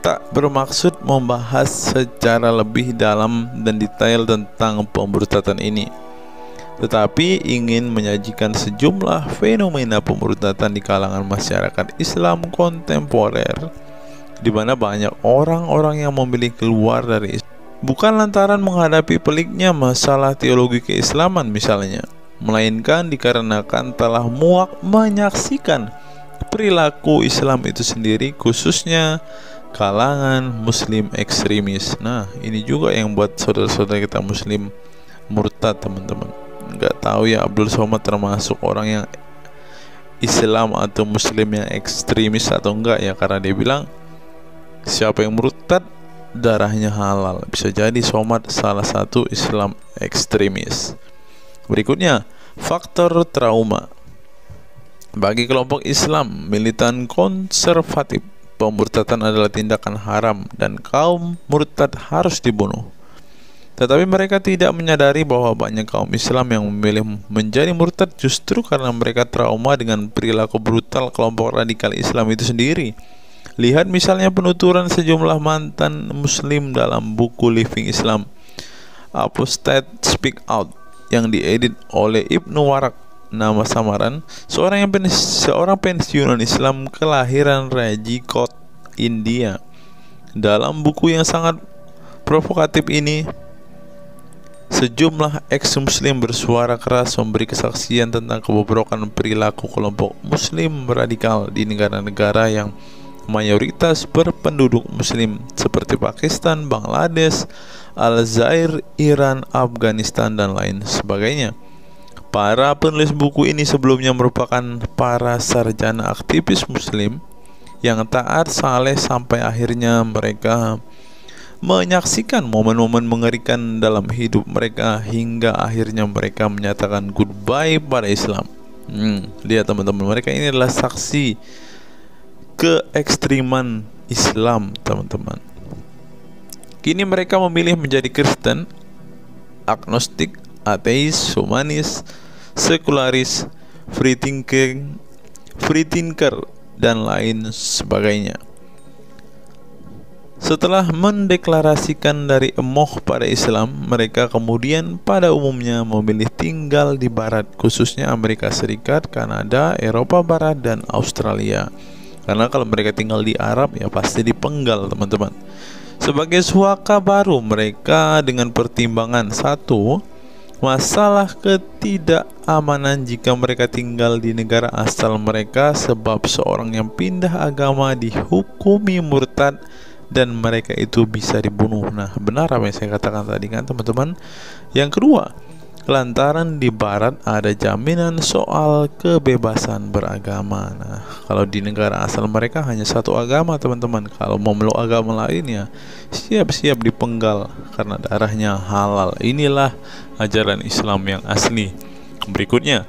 tak bermaksud membahas secara lebih dalam dan detail tentang pemurtadan ini, tetapi ingin menyajikan sejumlah fenomena pemurtadan di kalangan masyarakat Islam kontemporer, di mana banyak orang-orang yang memilih keluar dari Islam bukan lantaran menghadapi peliknya masalah teologi keislaman misalnya, melainkan dikarenakan telah muak menyaksikan perilaku Islam itu sendiri, khususnya kalangan muslim ekstremis. Nah, ini juga yang buat saudara-saudara kita muslim murtad, teman-teman. Nggak tahu ya Abdul Somad termasuk orang yang Islam atau muslim yang ekstremis atau enggak ya, karena dia bilang siapa yang murtad darahnya halal. Bisa jadi Somad salah satu Islam ekstremis. Berikutnya, faktor trauma. Bagi kelompok Islam militan konservatif, pemurtadan adalah tindakan haram dan kaum murtad harus dibunuh. Tetapi mereka tidak menyadari bahwa banyak kaum Islam yang memilih menjadi murtad justru karena mereka trauma dengan perilaku brutal kelompok radikal Islam itu sendiri. Lihat misalnya penuturan sejumlah mantan muslim dalam buku Living Islam, Apostate Speak Out, yang diedit oleh Ibnu Warak, nama samaran, seorang pensiunan Islam kelahiran Rajkot, India. Dalam buku yang sangat provokatif ini, sejumlah ex-muslim bersuara keras memberi kesaksian tentang kebobrokan perilaku kelompok muslim radikal di negara-negara yang mayoritas berpenduduk muslim seperti Pakistan, Bangladesh, Aljazair, Iran, Afghanistan, dan lain sebagainya. Para penulis buku ini sebelumnya merupakan para sarjana aktivis muslim yang taat saleh sampai akhirnya mereka menyaksikan momen-momen mengerikan dalam hidup mereka hingga akhirnya mereka menyatakan goodbye pada Islam. Lihat teman-teman, mereka ini adalah saksi keekstriman Islam, teman-teman. Kini mereka memilih menjadi Kristen, agnostik, ateis, humanis, sekularis, free thinker, dan lain sebagainya. Setelah mendeklarasikan dari emoh pada Islam, mereka kemudian pada umumnya memilih tinggal di Barat, khususnya Amerika Serikat, Kanada, Eropa Barat, dan Australia. Karena kalau mereka tinggal di Arab ya pasti dipenggal, teman-teman. Sebagai suaka baru mereka dengan pertimbangan satu, masalah ketidakamanan jika mereka tinggal di negara asal mereka, sebab seorang yang pindah agama dihukumi murtad dan mereka itu bisa dibunuh. Nah, benar apa yang saya katakan tadi kan, teman-teman. Yang kedua, lantaran di Barat ada jaminan soal kebebasan beragama. Nah, kalau di negara asal mereka hanya satu agama, teman-teman. Kalau mau meluk agama lainnya, siap-siap dipenggal karena darahnya halal. Inilah ajaran Islam yang asli. Berikutnya,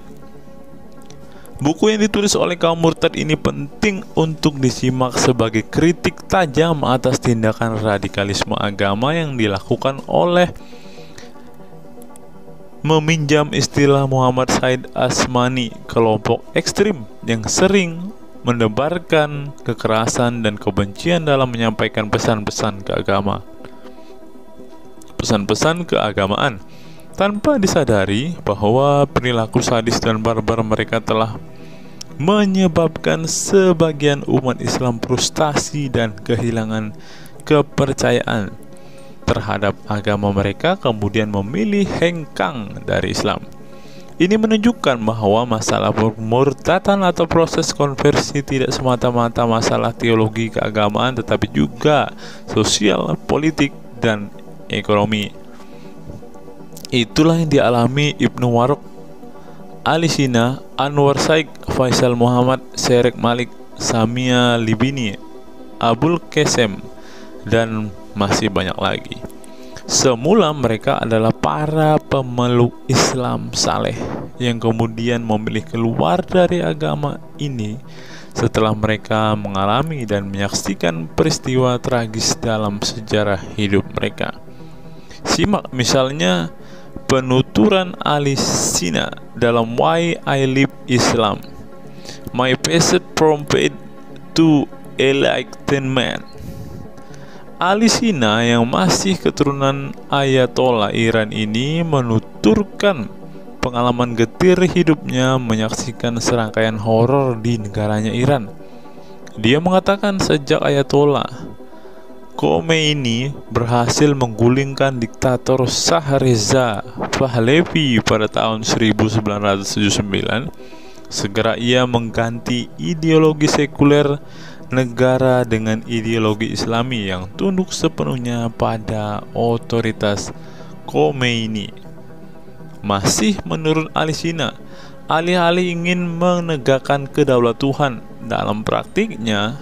buku yang ditulis oleh kaum murtad ini penting untuk disimak sebagai kritik tajam atas tindakan radikalisme agama yang dilakukan oleh, meminjam istilah Muhammad Said Asmani, kelompok ekstrim yang sering menebarkan kekerasan dan kebencian dalam menyampaikan pesan-pesan keagamaan tanpa disadari bahwa perilaku sadis dan barbar mereka telah menyebabkan sebagian umat Islam frustasi dan kehilangan kepercayaan terhadap agama mereka, kemudian memilih hengkang dari Islam. Ini menunjukkan bahwa masalah pemurtadan atau proses konversi tidak semata-mata masalah teologi keagamaan, tetapi juga sosial, politik, dan ekonomi. Itulah yang dialami Ibnu Warraq, Ali Sina, Anwar Saik, Faisal Muhammad, Syarek Malik, Samia Libini, Abul Qasem, dan masih banyak lagi. Semula mereka adalah para pemeluk Islam saleh yang kemudian memilih keluar dari agama ini setelah mereka mengalami dan menyaksikan peristiwa tragis dalam sejarah hidup mereka. Simak misalnya penuturan Ali Sina dalam Why I Live Islam, My Passage from Faith to Enlightenment. Ali Sina yang masih keturunan Ayatollah Iran ini menuturkan pengalaman getir hidupnya menyaksikan serangkaian horor di negaranya Iran. Dia mengatakan sejak Ayatollah Khomeini berhasil menggulingkan diktator Shah Reza Pahlavi pada tahun 1979, segera ia mengganti ideologi sekuler negara dengan ideologi Islami yang tunduk sepenuhnya pada otoritas Khomeini. Masih menurut Ali Sina, alih-alih ingin menegakkan kedaulat Tuhan, dalam praktiknya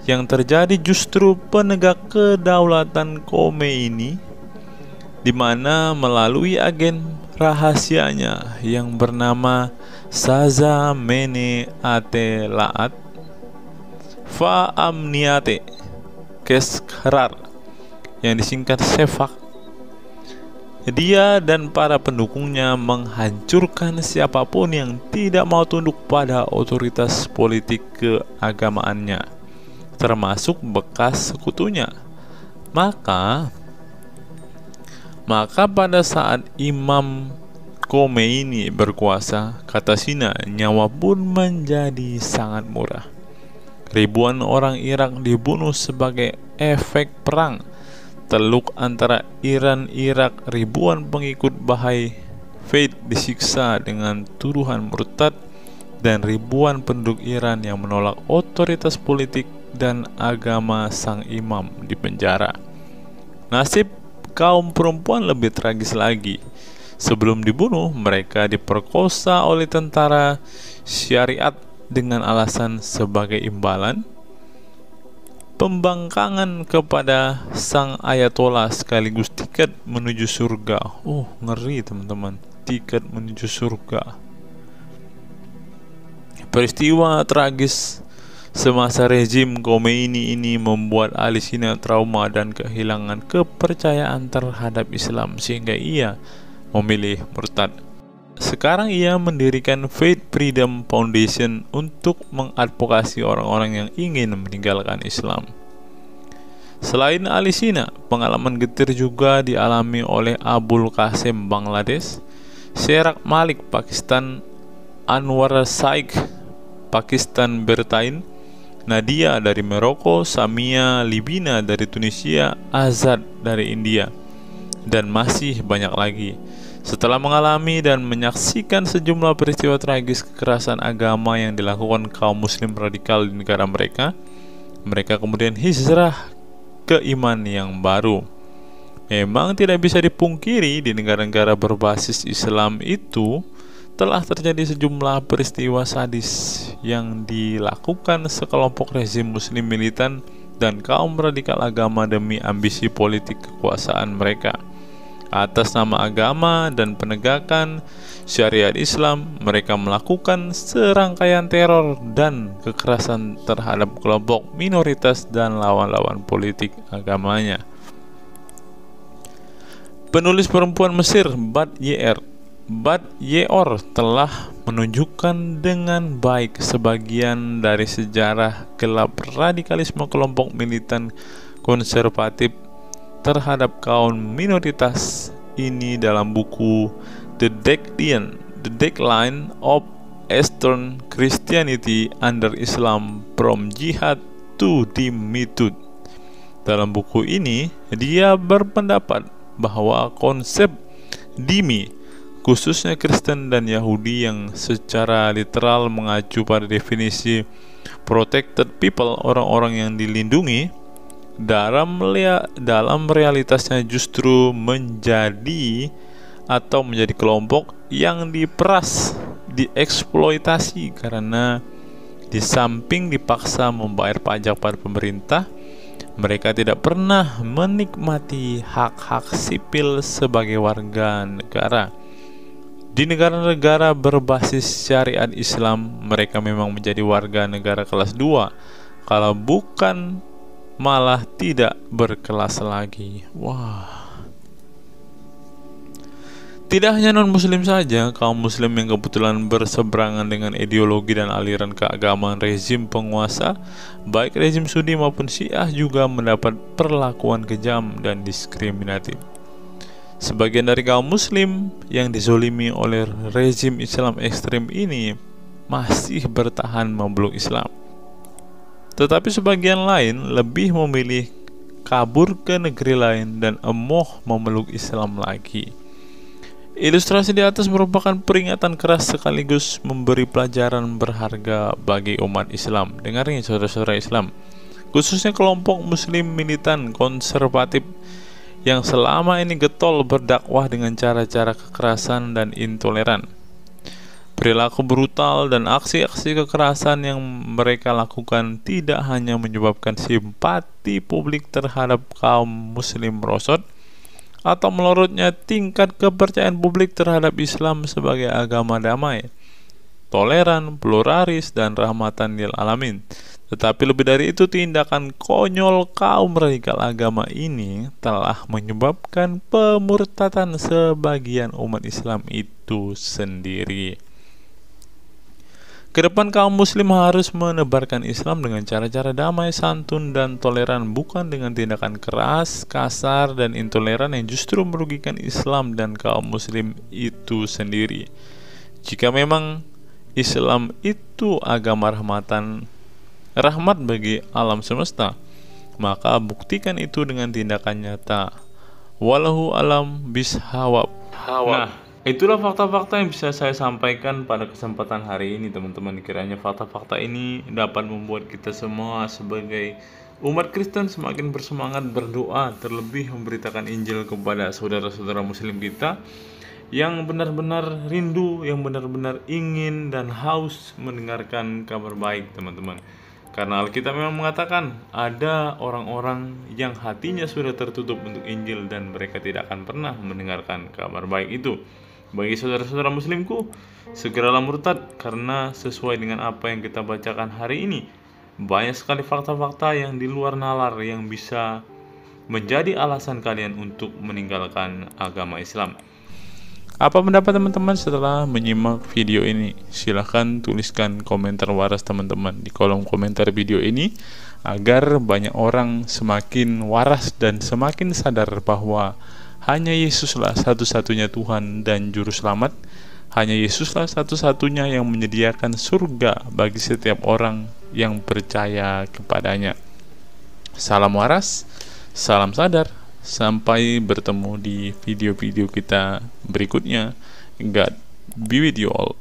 yang terjadi justru penegak kedaulatan Khomeini, di mana melalui agen rahasianya yang bernama Saza Mene Ate Laat Fa Amniate Keskharar, yang disingkat Sefak, dia dan para pendukungnya menghancurkan siapapun yang tidak mau tunduk pada otoritas politik keagamaannya, termasuk bekas sekutunya. Maka pada saat Imam Khomeini berkuasa, kata Sina, nyawa pun menjadi sangat murah. Ribuan orang Irak dibunuh sebagai efek perang teluk antara Iran-Irak. Ribuan pengikut Bahai Faith disiksa dengan tuduhan murtad, dan ribuan penduduk Iran yang menolak otoritas politik dan agama sang imam dipenjara. Nasib kaum perempuan lebih tragis lagi. Sebelum dibunuh, mereka diperkosa oleh tentara syariat dengan alasan sebagai imbalan pembangkangan kepada sang Ayatollah sekaligus tiket menuju surga. Oh, ngeri teman-teman, tiket menuju surga. Peristiwa tragis semasa rezim Khomeini ini membuat Ali Sina trauma dan kehilangan kepercayaan terhadap Islam sehingga ia memilih murtad. Sekarang ia mendirikan Faith Freedom Foundation untuk mengadvokasi orang-orang yang ingin meninggalkan Islam. Selain Ali Sina, pengalaman getir juga dialami oleh Abul Qasem Bangladesh, Syarek Malik Pakistan, Anwar Saik Pakistan Bertain, Nadia dari Maroko, Samia Libina dari Tunisia, Azad dari India, dan masih banyak lagi. Setelah mengalami dan menyaksikan sejumlah peristiwa tragis kekerasan agama yang dilakukan kaum muslim radikal di negara mereka, mereka kemudian hijrah ke iman yang baru. Memang tidak bisa dipungkiri di negara-negara berbasis Islam itu telah terjadi sejumlah peristiwa sadis yang dilakukan sekelompok rezim muslim militan dan kaum radikal agama demi ambisi politik kekuasaan mereka. Atas nama agama dan penegakan syariat Islam, mereka melakukan serangkaian teror dan kekerasan terhadap kelompok minoritas dan lawan-lawan politik agamanya. Penulis perempuan Mesir Bad Yeor telah menunjukkan dengan baik sebagian dari sejarah gelap radikalisme kelompok militan konservatif terhadap kaum minoritas ini dalam buku The Decline of Eastern Christianity Under Islam From Jihad to Dhimmitud. Dalam buku ini, dia berpendapat bahwa konsep dhimmi, khususnya Kristen dan Yahudi yang secara literal mengacu pada definisi protected people, orang-orang yang dilindungi, dalam realitasnya justru menjadi kelompok yang diperas, dieksploitasi, karena di samping dipaksa membayar pajak pada pemerintah, mereka tidak pernah menikmati hak-hak sipil sebagai warga negara. Di negara-negara berbasis syariat Islam, mereka memang menjadi warga negara kelas 2, kalau bukan malah tidak berkelas lagi. Wah. Tidak hanya non-muslim saja, kaum muslim yang kebetulan berseberangan dengan ideologi dan aliran keagamaan rezim penguasa, baik rezim Sunni maupun Syiah, juga mendapat perlakuan kejam dan diskriminatif. Sebagian dari kaum muslim yang dizolimi oleh rezim Islam ekstrem ini masih bertahan memeluk Islam. Tetapi sebagian lain lebih memilih kabur ke negeri lain dan emoh memeluk Islam lagi. Ilustrasi di atas merupakan peringatan keras sekaligus memberi pelajaran berharga bagi umat Islam. Dengarnya saudara-saudara Islam, khususnya kelompok muslim militan konservatif yang selama ini getol berdakwah dengan cara-cara kekerasan dan intoleran. Perilaku brutal dan aksi-aksi kekerasan yang mereka lakukan tidak hanya menyebabkan simpati publik terhadap kaum muslim merosot atau melorotnya tingkat kepercayaan publik terhadap Islam sebagai agama damai, toleran, pluralis, dan rahmatan lil alamin. Tetapi lebih dari itu, tindakan konyol kaum radikal agama ini telah menyebabkan pemurtadan sebagian umat Islam itu sendiri. Kedepan kaum muslim harus menebarkan Islam dengan cara-cara damai, santun, dan toleran, bukan dengan tindakan keras, kasar, dan intoleran yang justru merugikan Islam dan kaum muslim itu sendiri. Jika memang Islam itu agama rahmat bagi alam semesta, maka buktikan itu dengan tindakan nyata. Wallahu alam bishawab. Nah, itulah fakta-fakta yang bisa saya sampaikan pada kesempatan hari ini, teman-teman. Kiranya fakta-fakta ini dapat membuat kita semua sebagai umat Kristen semakin bersemangat berdoa, terlebih memberitakan Injil kepada saudara-saudara muslim kita yang benar-benar rindu, yang benar-benar ingin dan haus mendengarkan kabar baik, teman-teman. Karena Alkitab memang mengatakan ada orang-orang yang hatinya sudah tertutup untuk Injil dan mereka tidak akan pernah mendengarkan kabar baik itu. Bagi saudara-saudara muslimku, segeralah murtad, karena sesuai dengan apa yang kita bacakan hari ini, banyak sekali fakta-fakta yang di luar nalar yang bisa menjadi alasan kalian untuk meninggalkan agama Islam. Apa pendapat teman-teman setelah menyimak video ini? Silahkan tuliskan komentar waras teman-teman di kolom komentar video ini, agar banyak orang semakin waras dan semakin sadar bahwa hanya Yesuslah satu-satunya Tuhan dan Juru Selamat. Hanya Yesuslah satu-satunya yang menyediakan surga bagi setiap orang yang percaya kepadanya. Salam waras, salam sadar. Sampai bertemu di video-video kita berikutnya. God be with you all.